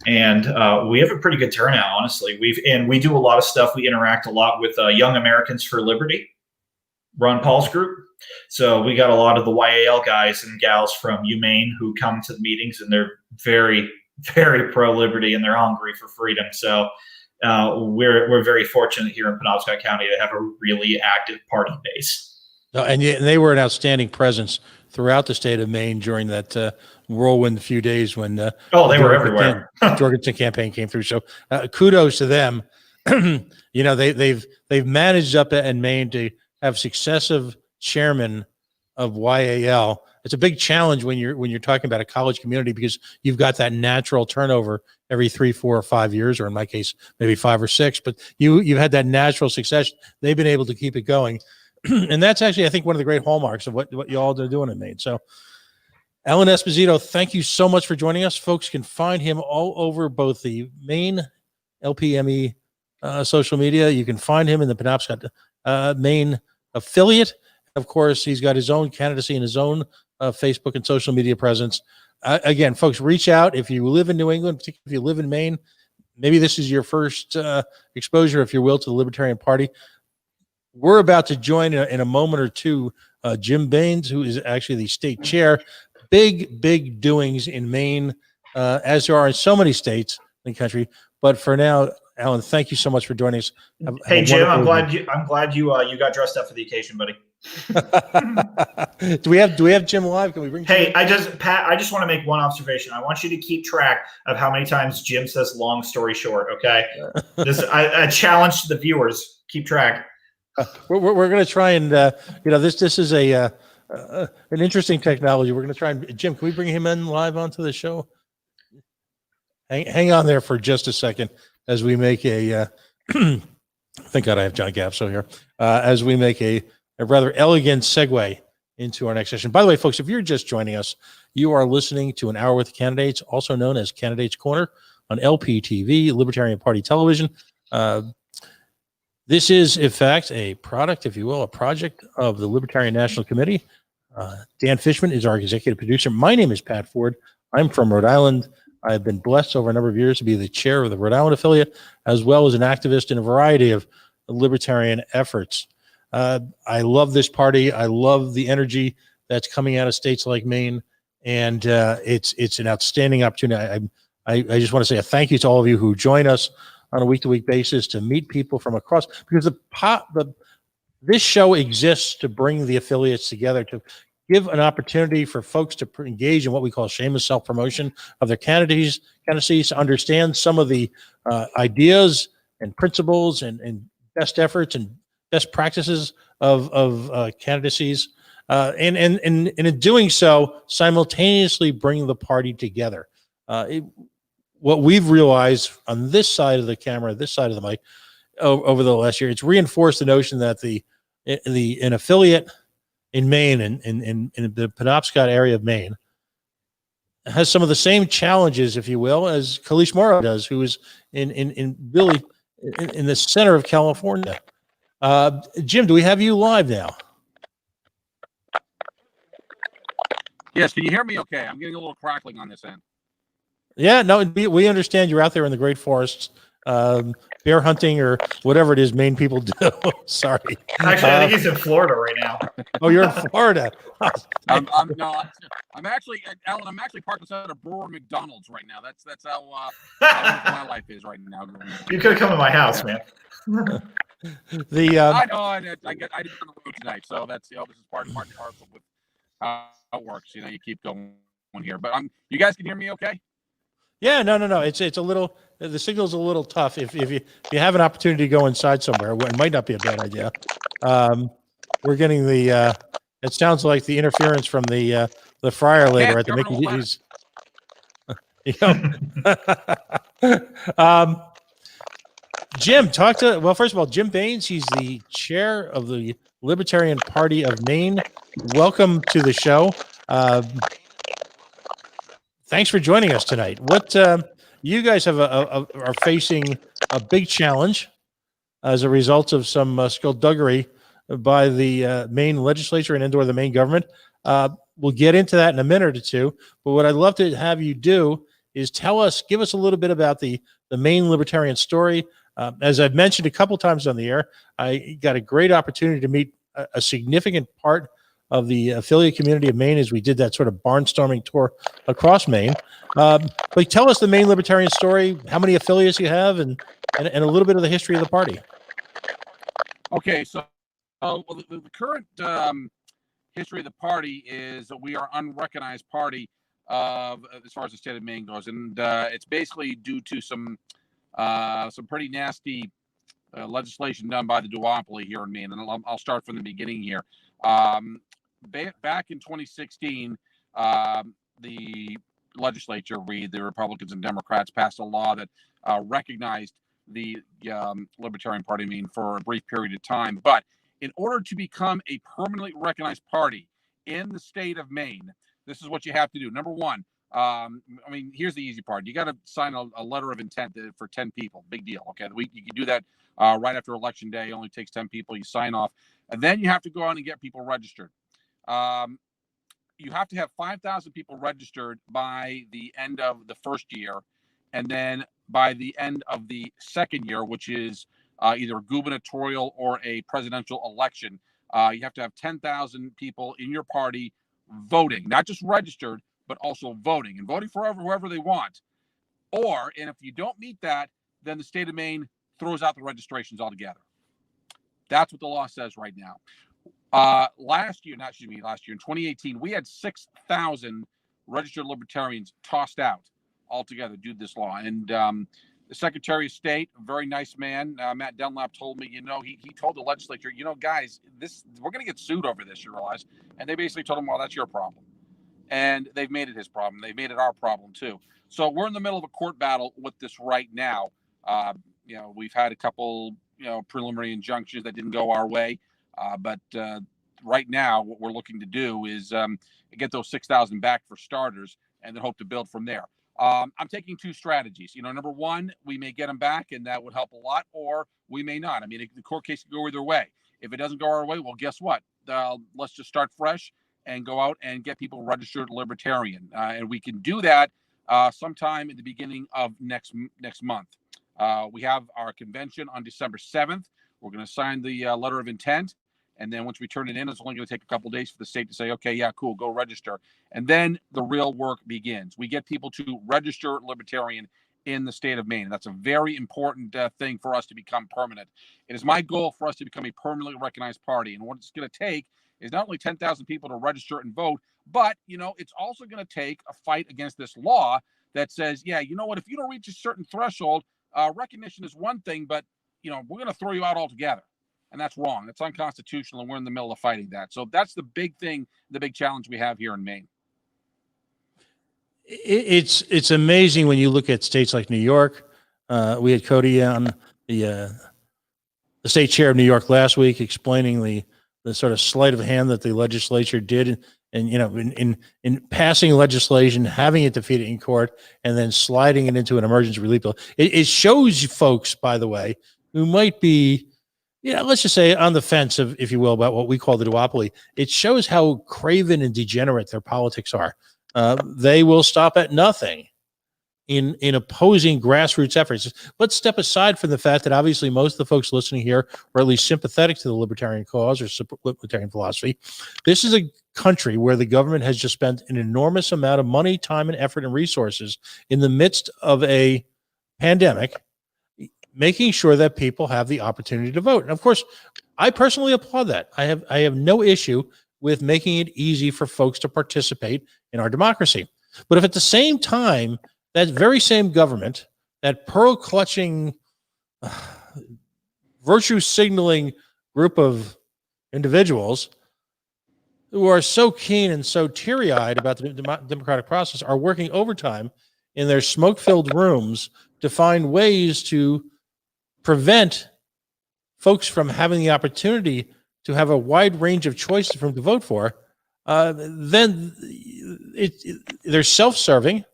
And we have a pretty good turnout, honestly. We do a lot of stuff. We interact a lot with Young Americans for Liberty, Ron Paul's group. So we got a lot of the YAL guys and gals from UMaine who come to the meetings, and they're very, very pro-liberty, and they're hungry for freedom. So we're very fortunate here in Penobscot County to have a really active party base. And they were an outstanding presence throughout the state of Maine during that whirlwind few days when they were everywhere. Jorgensen campaign came through. So kudos to them. They've managed up in Maine to have successive chairmen of YAL. It's a big challenge when you're talking about a college community, because you've got that natural turnover every 3, 4, or 5 years, or in my case, maybe 5 or 6. But you've had that natural succession. They've been able to keep it going. And that's actually, I think, one of the great hallmarks of what you all are doing in Maine. So, Alan Esposito, thank you so much for joining us. Folks can find him all over both the Maine LPME social media. You can find him in the Penobscot Maine affiliate. Of course, he's got his own candidacy and his own Facebook and social media presence. Again, folks, reach out if you live in New England, particularly if you live in Maine. Maybe this is your first exposure, if you will, to the Libertarian Party. We're about to join in a moment or two Jim Baines, who is actually the state chair. Big doings in Maine, as there are in so many states in the country. But for now, Alan, thank you so much for joining us. Hey, Jim, I'm glad you got dressed up for the occasion, buddy. Do we have Jim live? Can we bring Jim? Hey, I just want to make one observation. I want you to keep track of how many times Jim says "long story short." Okay, I challenge to the viewers. Keep track. We're going to try and this is an interesting technology. We're going to try and Jim, can we bring him in live onto the show? Hang on there for just a second as we make a thank God I have John Gapso here as we make a rather elegant segue into our next session. By the way, folks, if you're just joining us, you are listening to An Hour with Candidates, also known as Candidates Corner on LPTV, Libertarian Party Television. This is, in fact, a product, if you will, a project of the Libertarian National Committee. Dan Fishman is our executive producer. My name is Pat Ford. I'm from Rhode Island. I've been blessed over a number of years to be the chair of the Rhode Island affiliate, as well as an activist in a variety of libertarian efforts. I love this party. I love the energy that's coming out of states like Maine, and it's an outstanding opportunity. I just want to say a thank you to all of you who join us on a week-to-week basis to meet people from across, because this show exists to bring the affiliates together, to give an opportunity for folks to engage in what we call shameless self-promotion of their candidacies, to understand some of the ideas and principles and best efforts and best practices of candidacies, and in doing so, simultaneously bring the party together. What we've realized on this side of the camera, this side of the mic, over the last year, it's reinforced the notion that an affiliate in Maine and in the Penobscot area of Maine has some of the same challenges, if you will, as Kalish Morrow does, who is in really in the center of California. Jim, do we have you live now? Yes, can you hear me okay? I'm getting a little crackling on this end. Yeah, no, we understand you're out there in the great forests, bear hunting or whatever it is Maine people do. Sorry. Actually, I think he's in Florida right now. Oh, you're in Florida. I'm actually, Alan, I'm actually parked beside a Brewer McDonald's right now. That's how my life is right now. You could have come to my house, man. The I know, and I did on the road tonight, so that's this is part and parcel with how it works. You keep going here, but you guys can hear me okay? yeah, no. It's a little, the signal's a little tough. If you have an opportunity to go inside somewhere, it might not be a bad idea. We're getting the it sounds like the interference from the fryer later at the Mickey D's. Jim, first of all, Jim Baines, he's the chair of the Libertarian Party of Maine. Welcome to the show. Thanks for joining us tonight. What you guys have are facing a big challenge as a result of some skullduggery by the Maine legislature and indoor the Maine government. We'll get into that in a minute or two. But what I'd love to have you do is give us a little bit about the Maine Libertarian story. As I've mentioned a couple times on the air, I got a great opportunity to meet a significant part of the affiliate community of Maine as we did that sort of barnstorming tour across Maine. But tell us the Maine Libertarian story, how many affiliates you have, and a little bit of the history of the party. Okay, so the current history of the party is that we are an unrecognized party as far as the state of Maine goes, and it's basically due to some pretty nasty legislation done by the duopoly here in Maine, and I'll start from the beginning here. Back in 2016, the legislature, the Republicans and Democrats, passed a law that recognized the Libertarian Party of Maine for a brief period of time. But in order to become a permanently recognized party in the state of Maine, this is what you have to do. Number one, here's the easy part. You got to sign a letter of intent for 10 people. Big deal. Okay, you can do that right after Election Day. It only takes 10 people. You sign off, and then you have to go on and get people registered. You have to have 5,000 people registered by the end of the first year, and then by the end of the second year, which is either a gubernatorial or a presidential election, you have to have 10,000 people in your party voting, not just registered, but also voting, and voting for whoever they want. And if you don't meet that, then the state of Maine throws out the registrations altogether. That's what the law says right now. Last year, in 2018, we had 6,000 registered libertarians tossed out altogether due to this law. And the Secretary of State, a very nice man, Matt Dunlap, told me, he told the legislature, guys, we're going to get sued over this, you realize? And they basically told him, well, that's your problem. And they've made it his problem. They've made it our problem too. So we're in the middle of a court battle with this right now. We've had a couple, preliminary injunctions that didn't go our way. But right now, what we're looking to do is get those 6,000 back for starters, and then hope to build from there. I'm taking two strategies. Number one, we may get them back, and that would help a lot, or we may not. The court case can go either way. If it doesn't go our way, well, guess what? Let's just start fresh and go out and get people registered Libertarian. And we can do that sometime in the beginning of next month. We have our convention on December 7th. We're going to sign the letter of intent. And then once we turn it in, it's only going to take a couple of days for the state to say, okay, yeah, cool, go register. And then the real work begins. We get people to register Libertarian in the state of Maine. That's a very important thing for us to become permanent. It is my goal for us to become a permanently recognized party. And what it's going to take is not only 10,000 people to register and vote, but, it's also going to take a fight against this law that says, yeah, you know what, if you don't reach a certain threshold, recognition is one thing, but, we're going to throw you out altogether. And that's wrong. That's unconstitutional, and we're in the middle of fighting that. So that's the big thing, the big challenge we have here in Maine. It's amazing when you look at states like New York. We had Cody on the state chair of New York last week explaining the sort of sleight of hand that the legislature did, and in passing legislation, having it defeated in court, and then sliding it into an emergency relief bill. It shows you folks, by the way, who might be, let's just say on the fence, if you will, about what we call the duopoly. It shows how craven and degenerate their politics are. They will stop at nothing in opposing grassroots efforts. Let's step aside from the fact that obviously most of the folks listening here are at least sympathetic to the libertarian cause or libertarian philosophy. This is a country where the government has just spent an enormous amount of money, time, and effort and resources in the midst of a pandemic, making sure that people have the opportunity to vote. And of course, I personally applaud that. I have no issue with making it easy for folks to participate in our democracy. But if at the same time, that very same government, that pearl clutching, virtue signaling group of individuals who are so keen and so teary-eyed about the democratic process are working overtime in their smoke-filled rooms to find ways to prevent folks from having the opportunity to have a wide range of choices for them to vote for, then they're self-serving,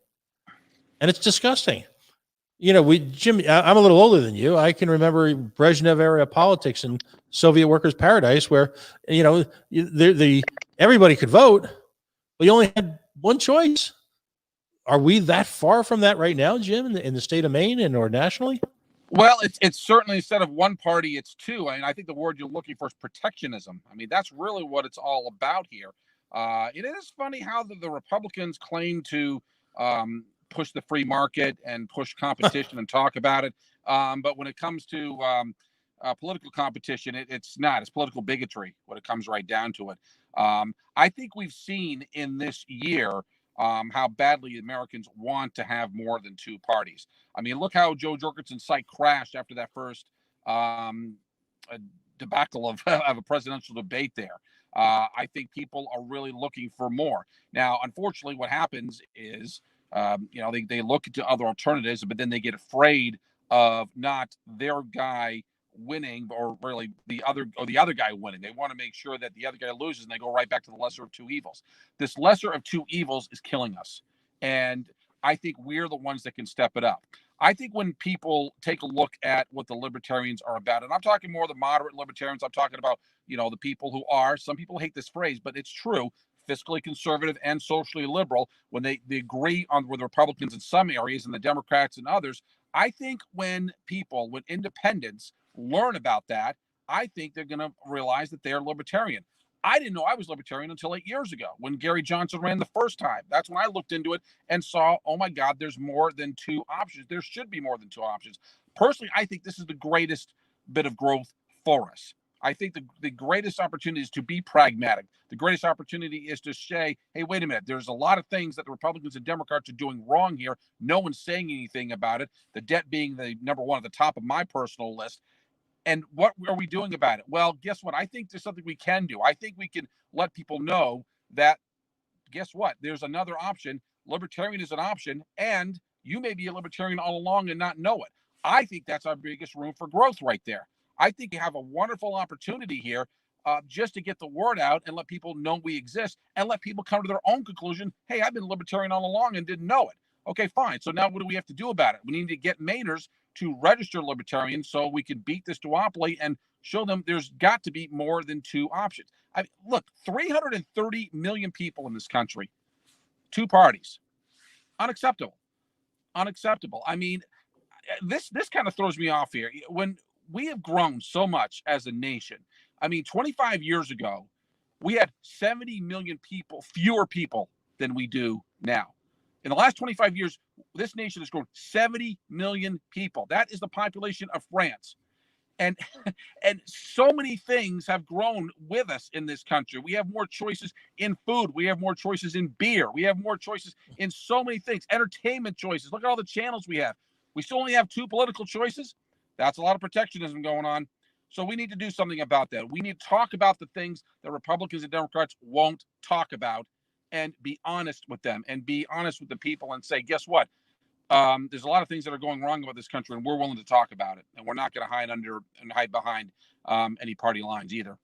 and it's disgusting. You know, Jim, I'm a little older than you. I can remember Brezhnev era politics in Soviet workers' paradise, where everybody could vote, but you only had one choice. Are we that far from that right now, Jim, in the state of Maine or nationally? Well, it's certainly, instead of one party, it's two. I mean, I think the word you're looking for is protectionism. I mean, that's really what it's all about here. It is funny how the Republicans claim to push the free market and push competition and talk about it. But when it comes to political competition, it's not. It's political bigotry when it comes right down to it. I think we've seen in this year how badly Americans want to have more than two parties. I mean, look how Joe Jorgensen's site crashed after that first debacle of a presidential debate there. I think people are really looking for more. Now, unfortunately, what happens is, they look into other alternatives, but then they get afraid of not their guy winning, or really the other guy winning. They want to make sure that the other guy loses, and they go right back to the lesser of two evils. This lesser of two evils is killing us, and I think we're the ones that can step it up. I think when people take a look at what the libertarians are about, and I'm talking more the moderate libertarians, I'm talking about, the people who are, some people hate this phrase, but it's true, fiscally conservative and socially liberal, when they agree on with the Republicans in some areas and the Democrats in others. I think when independents learn about that, I think they're going to realize that they're libertarian. I didn't know I was libertarian until 8 years ago when Gary Johnson ran the first time. That's when I looked into it and saw, oh my God, there's more than two options. There should be more than two options. Personally, I think this is the greatest bit of growth for us. I think the greatest opportunity is to be pragmatic. The greatest opportunity is to say, hey, wait a minute, there's a lot of things that the Republicans and Democrats are doing wrong here. No one's saying anything about it. The debt being the number one at the top of my personal list. And what are we doing about it? Well, guess what? I think there's something we can do. I think we can let people know that, guess what? There's another option. Libertarian is an option, and you may be a libertarian all along and not know it. I think that's our biggest room for growth right there. I think you have a wonderful opportunity here just to get the word out and let people know we exist, and let people come to their own conclusion. Hey, I've been libertarian all along and didn't know it. Okay, fine. So now what do we have to do about it? We need to get Mainers to register libertarian so we can beat this duopoly and show them there's got to be more than two options. Look, 330 million people in this country, two parties. Unacceptable. Unacceptable. I mean, this kind of throws me off here. When we have grown so much as a nation, 25 years ago, we had 70 million people, fewer people than we do now. In the last 25 years, this nation has grown 70 million people. That is the population of France. And so many things have grown with us in this country. We have more choices in food. We have more choices in beer. We have more choices in so many things. Entertainment choices. Look at all the channels we have. We still only have two political choices. That's a lot of protectionism going on. So we need to do something about that. We need to talk about the things that Republicans and Democrats won't talk about, and be honest with them, and be honest with the people, and say, guess what? There's a lot of things that are going wrong about this country, and we're willing to talk about it. And we're not going to hide behind any party lines either.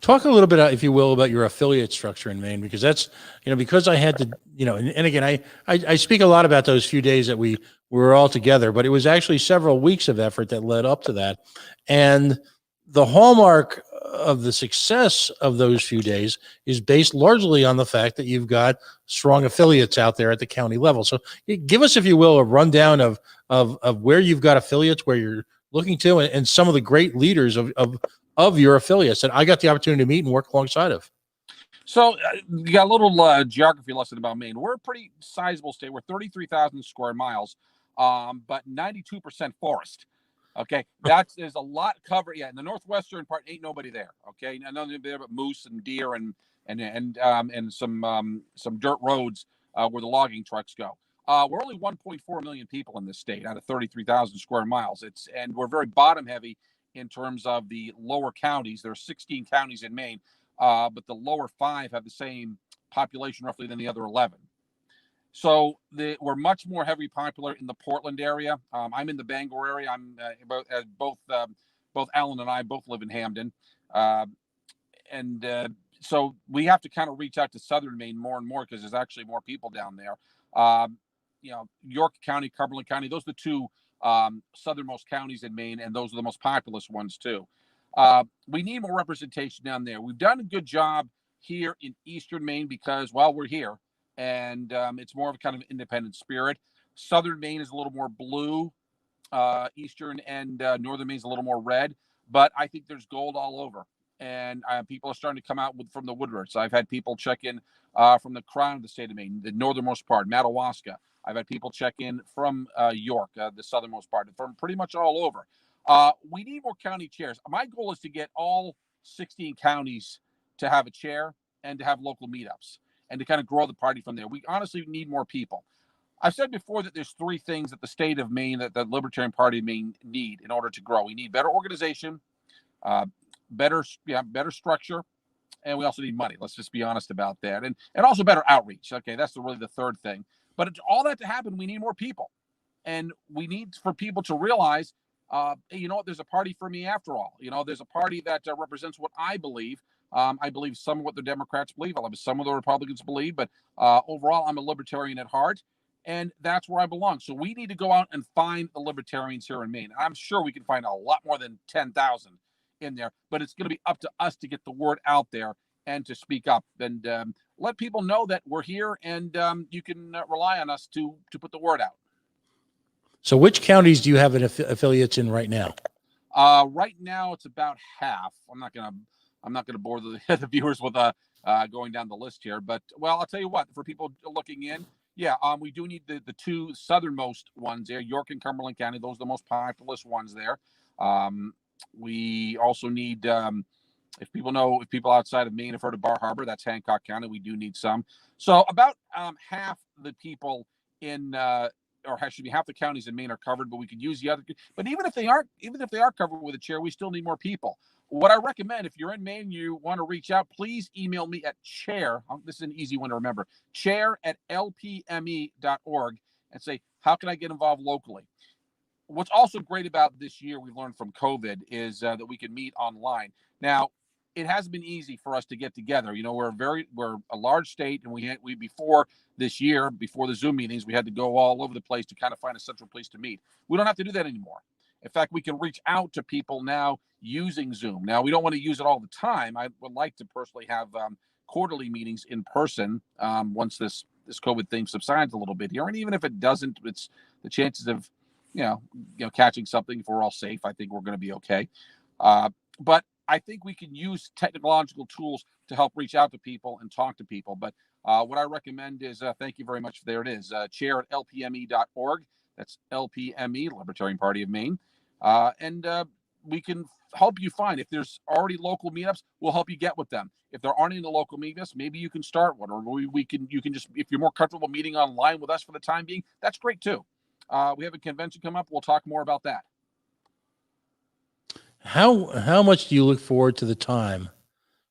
Talk a little bit, if you will, about your affiliate structure in Maine, because that's, because I had to, and again, I speak a lot about those few days that we were all together, but it was actually several weeks of effort that led up to that. And the hallmark of the success of those few days is based largely on the fact that you've got strong affiliates out there at the county level. So give us, if you will, a rundown of where you've got affiliates, where you're looking to, and some of the great leaders of your affiliates that I got the opportunity to meet and work alongside of. So you got a little geography lesson about Maine. We're a pretty sizable state. We're 33,000 square miles, but 92% forest. Okay, there's a lot covered. Yeah, in the northwestern part, ain't nobody there. Okay, nothing there but moose and deer and some dirt roads where the logging trucks go. We're only 1.4 million people in this state out of 33,000 square miles. And we're very bottom heavy in terms of the lower counties. There are 16 counties in Maine, but the lower 5 have the same population roughly than the other 11. So we're much more heavily popular in the Portland area. I'm in the Bangor area. I'm both Alan and I both live in Hampden, and so we have to kind of reach out to southern Maine more and more because there's actually more people down there. York County, Cumberland County, those are the two southernmost counties in Maine, and those are the most populous ones too. We need more representation down there. We've done a good job here in eastern Maine because, well, we're here. And it's more of a kind of independent spirit. Southern Maine is a little more blue. Eastern and northern Maine is a little more red. But I think there's gold all over. And people are starting to come out from the woodworks. I've had people check in from the crown of the state of Maine, the northernmost part, Madawaska. I've had people check in from York, the southernmost part, from pretty much all over. We need more county chairs. My goal is to get all 16 counties to have a chair and to have local meetups, and to kind of grow the party from there. We honestly need more people. I've said before that there's 3 things that the state of Maine, that the Libertarian Party of Maine need in order to grow. We need better organization, better structure, and we also need money. Let's just be honest about that. And also better outreach. Okay, that's really the third thing. But all that to happen, we need more people. And we need for people to realize, hey, you know what, there's a party for me after all. There's a party that represents what I believe. I believe some of what the Democrats believe. I believe some of the Republicans believe, but overall, I'm a libertarian at heart, and that's where I belong. So we need to go out and find the libertarians here in Maine. I'm sure we can find a lot more than 10,000 in there, but it's going to be up to us to get the word out there and to speak up and let people know that we're here, and you can rely on us to put the word out. So which counties do you have affiliates in right now? Right now, it's about half. I'm not gonna bore the viewers with going down the list here, but well, I'll tell you what. For people looking in, yeah, we do need the 2 southernmost ones there, York and Cumberland County. Those are the most populous ones there. We also need, if people outside of Maine have heard of Bar Harbor, that's Hancock County. We do need some. So about half the people in. Or should be half the counties in Maine are covered, but we could use the other. But even if they are covered with a chair, we still need more people. What I recommend, if you're in Maine, you want to reach out, please email me at chair. This is an easy one to remember. chair@lpme.org and say, how can I get involved locally? What's also great about this year we've learned from COVID is that we can meet online. Now, it has been easy for us to get together. We're a large state, and we before this year, before the Zoom meetings, we had to go all over the place to kind of find a central place to meet. We don't have to do that anymore. In fact, we can reach out to people now using Zoom. Now, we don't want to use it all the time. I would like to personally have quarterly meetings in person once this COVID thing subsides a little bit here. And even if it doesn't, it's the chances of catching something, if we're all safe, I think we're going to be okay. But I think we can use technological tools to help reach out to people and talk to people. But what I recommend is, thank you very much. There it is, chair@lpme.org. That's LPME, Libertarian Party of Maine. And we can help you find, if there's already local meetups, we'll help you get with them. If there aren't any local meetups, maybe you can start one, or you can just, if you're more comfortable meeting online with us for the time being, that's great too. We have a convention come up. We'll talk more about that. How much do you look forward to the time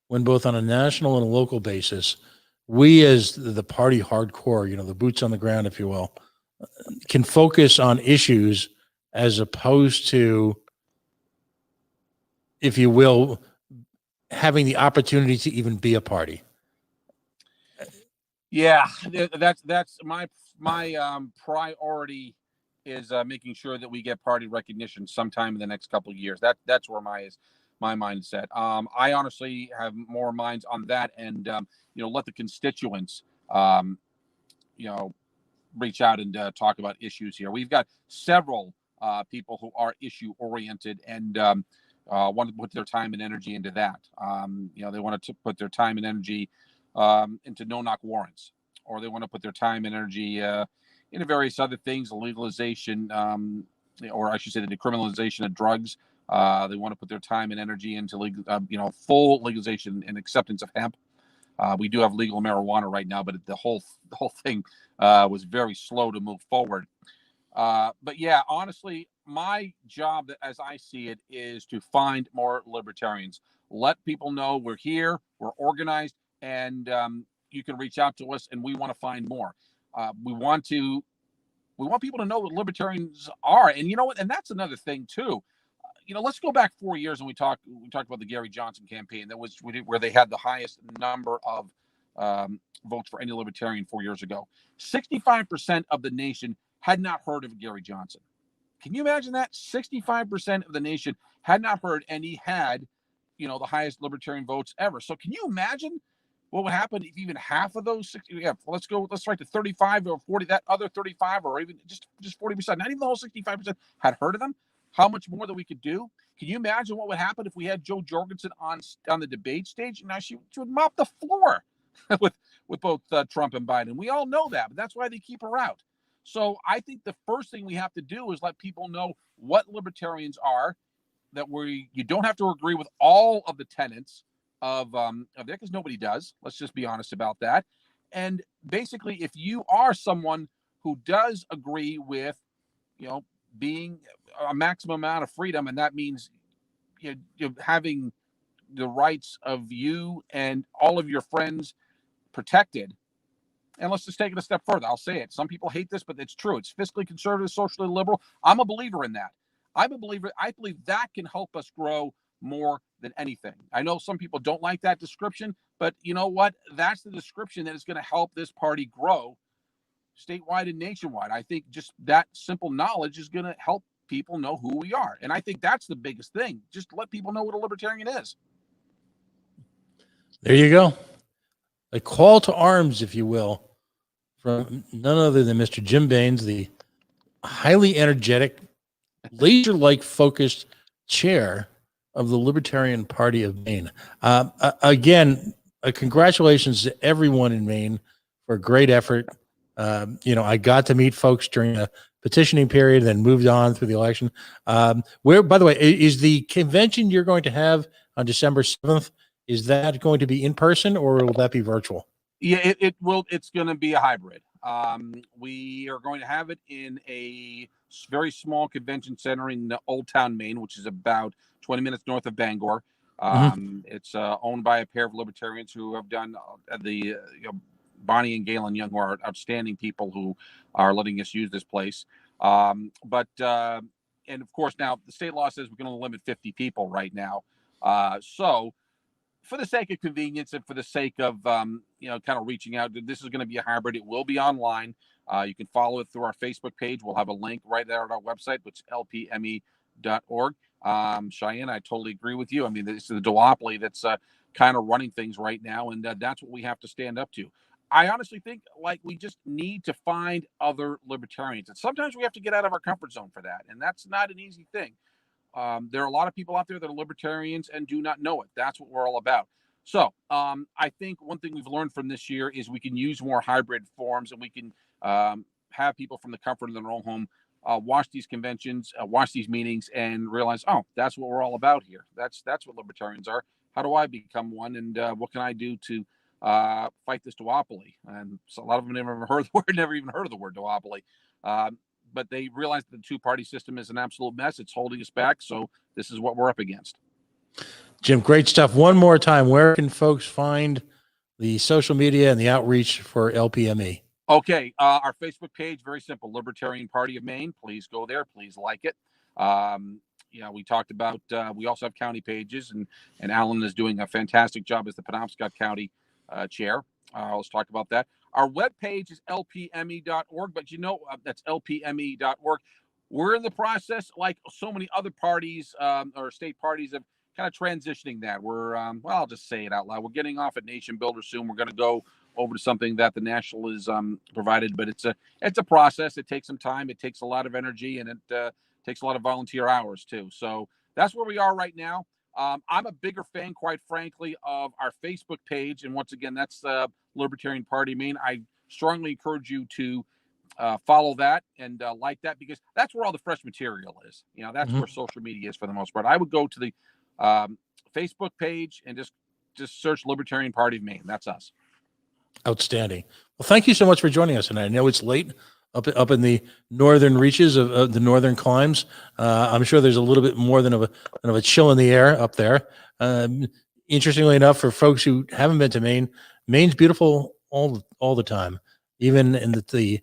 when, both on a national and a local basis, we as the party hardcore, the boots on the ground, if you will, can focus on issues as opposed to, if you will, having the opportunity to even be a party? Yeah, that's my priority is making sure that we get party recognition sometime in the next couple of years. That's where my mindset. I honestly have more minds on that, and let the constituents reach out and talk about issues here. We've got several people who are issue oriented and want to put their time and energy into that. They want to put their time and energy into no-knock warrants, or they want to put their time and energy into various other things, legalization, or I should say, the decriminalization of drugs. They want to put their time and energy into full legalization and acceptance of hemp. We do have legal marijuana right now, but the whole thing was very slow to move forward. But yeah, honestly, my job, as I see it, is to find more libertarians. Let people know we're here, we're organized, and you can reach out to us, and we want to find more. We want people to know what libertarians are, and you know what? And that's another thing too. Let's go back 4 years and we talked about the Gary Johnson campaign. That was where they had the highest number of votes for any libertarian 4 years ago. 65% of the nation had not heard of Gary Johnson. Can you imagine that? 65% of the nation had not heard, and he had, the highest libertarian votes ever. So can you imagine what would happen if even half of those 60? Yeah, let's write to 35 or 40. That other 35, or even just 40%, not even the whole 65%, had heard of them. How much more that we could do? Can you imagine what would happen if we had Jo Jorgensen on the debate stage? Now she would mop the floor with both Trump and Biden. We all know that, but that's why they keep her out. So I think the first thing we have to do is let people know what libertarians are. That you don't have to agree with all of the tenets of that, because nobody does. Let's just be honest about that. And basically, if you are someone who does agree with, being a maximum amount of freedom, and that means having the rights of you and all of your friends protected. And let's just take it a step further. I'll say it. Some people hate this, but it's true. It's fiscally conservative, socially liberal. I'm a believer in that. I'm a believer. I believe that can help us grow more than anything. I know some people don't like that description, but you know what? That's the description that is going to help this party grow statewide and nationwide. I think just that simple knowledge is going to help people know who we are. And I think that's the biggest thing. Just let people know what a libertarian is. There you go. A call to arms, if you will, from none other than Mr. Jim Baines, the highly energetic, laser-like focused chair of the Libertarian Party of Maine. Again, congratulations to everyone in Maine for a great effort. I got to meet folks during the petitioning period, then moved on through the election. Where, by the way, is the convention you're going to have on December 7th, is that going to be in person or will that be virtual? Yeah, it will. It's going to be a hybrid. We are going to have it in a very small convention center in Old Town, Maine, which is about 20 minutes north of Bangor. It's owned by a pair of libertarians who have done Bonnie and Galen Young, who are outstanding people who are letting us use this place. And of course, now the state law says we can only limit 50 people right now. So for the sake of convenience and for the sake of, kind of reaching out, this is going to be a hybrid. It will be online. You can follow it through our Facebook page. We'll have a link right there on our website, which is lpme.org. Cheyenne, I totally agree with you. I mean, this is the duopoly that's kind of running things right now, and that's what we have to stand up to. I honestly think we just need to find other libertarians, and sometimes we have to get out of our comfort zone for that, and that's not an easy thing. There are a lot of people out there that are libertarians and do not know it. That's what we're all about. So I think one thing we've learned from this year is we can use more hybrid forms, and we can have people from the comfort of their own home watch these conventions, watch these meetings, and realize, oh, that's what we're all about here. That's what libertarians are. How do I become one, and what can I do to fight this duopoly? And so a lot of them never even heard the word duopoly. But they realize that the two-party system is an absolute mess. It's holding us back. So this is what we're up against. Jim, great stuff. One more time, where can folks find the social media and the outreach for LPME? Okay, our Facebook page, very simple, Libertarian Party of Maine. Please go there. Please like it. We talked about, we also have county pages, and Alan is doing a fantastic job as the Penobscot County chair. Let's talk about that. Our webpage is lpme.org, but that's lpme.org. We're in the process, like so many other parties or state parties, of kind of transitioning that. We're, I'll just say it out loud. We're getting off at Nation Builder soon. We're going to go over to something that the National is provided, but it's a process. It takes some time. It takes a lot of energy, and it takes a lot of volunteer hours too. So that's where we are right now. I'm a bigger fan, quite frankly, of our Facebook page. And once again, that's Libertarian Party Maine. I strongly encourage you to follow that and like that, because that's where all the fresh material is. You know, that's Mhm. where social media is for the most part. I would go to the Facebook page and just search Libertarian Party of Maine. That's us. Outstanding. Well, thank you so much for joining us. And I know it's late up in the northern reaches of the northern climes. I'm sure there's a little bit more than of a chill in the air up there. Interestingly enough, for folks who haven't been to Maine, Maine's beautiful all the time, even in the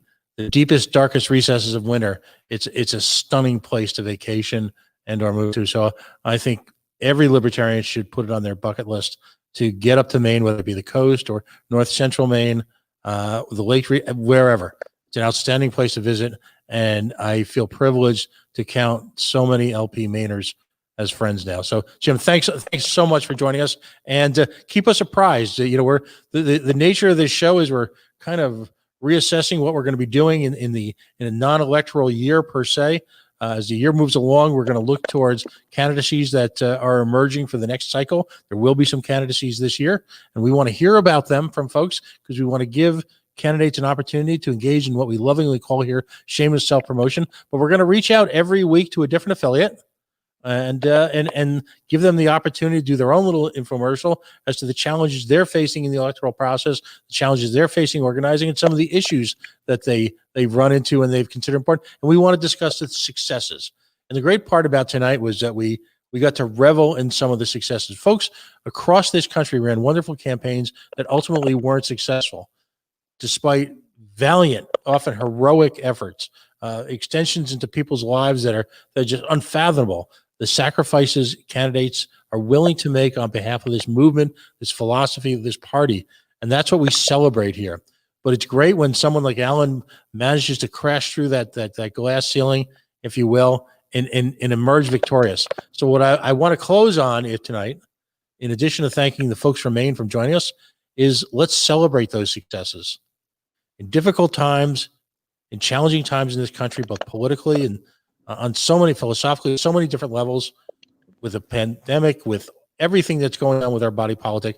deepest, darkest recesses of winter. It's a stunning place to vacation and or move to. So I think every libertarian should put it on their bucket list to get up to Maine, whether it be the coast or north central Maine, the lake, wherever. It's an outstanding place to visit, and I feel privileged to count so many LPMainers as friends now. So, Jim, thanks so much for joining us, and keep us apprised. You know, we're the nature of this show is we're kind of reassessing what we're going to be doing in a non-electoral year per se. As the year moves along, we're going to look towards candidacies that are emerging for the next cycle. There will be some candidacies this year, and we want to hear about them from folks because we want to give candidates an opportunity to engage in what we lovingly call here shameless self-promotion. But we're going to reach out every week to a different affiliate and give them the opportunity to do their own little infomercial as to the challenges they're facing in the electoral process, the challenges they're facing organizing, and some of the issues that they've run into and they've considered important. And we want to discuss the successes. And the great part about tonight was that we got to revel in some of the successes. Folks across this country ran wonderful campaigns that ultimately weren't successful, despite valiant, often heroic efforts, extensions into people's lives that are just unfathomable. The sacrifices candidates are willing to make on behalf of this movement, this philosophy, this party. And that's what we celebrate here. But it's great when someone like Alan manages to crash through that glass ceiling, if you will, and emerge victorious. So what I want to close on tonight, in addition to thanking the folks from Maine for joining us, is let's celebrate those successes. In difficult times, in challenging times in this country, both politically and on so many philosophically, so many different levels, with a pandemic, with everything that's going on with our body politic,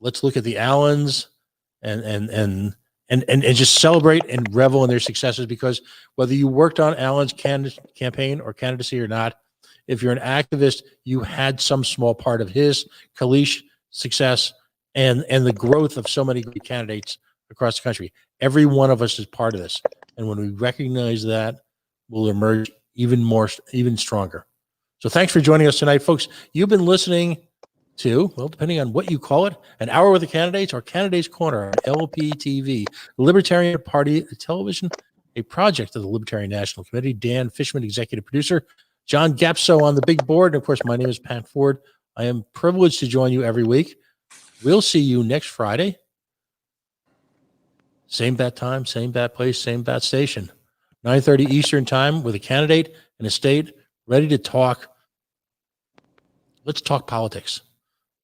let's look at the Allens and just celebrate and revel in their successes, because whether you worked on Allen's campaign or candidacy or not, if you're an activist, you had some small part of his Kalish success and the growth of so many great candidates across the country. Every one of us is part of this. And when we recognize that, we'll emerge even stronger. So thanks for joining us tonight, folks. You've been listening to, well, depending on what you call it, an hour with the candidates or Candidates Corner on LPTV, Libertarian Party Television, a project of the Libertarian National Committee. Dan Fishman, executive producer. John Gapso on the big board. And of course, my name is Pat Ford. I am privileged to join you every week. We'll see you next Friday. Same bat time, same bat place, same bat station. 9:30 Eastern time with a candidate in a state ready to talk. Let's talk politics.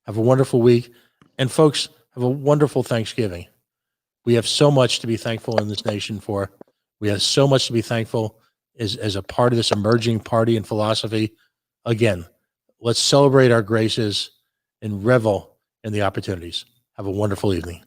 Have a wonderful week. And folks, have a wonderful Thanksgiving. We have so much to be thankful in this nation for. We have so much to be thankful as a part of this emerging party and philosophy. Again, let's celebrate our graces and revel in the opportunities. Have a wonderful evening.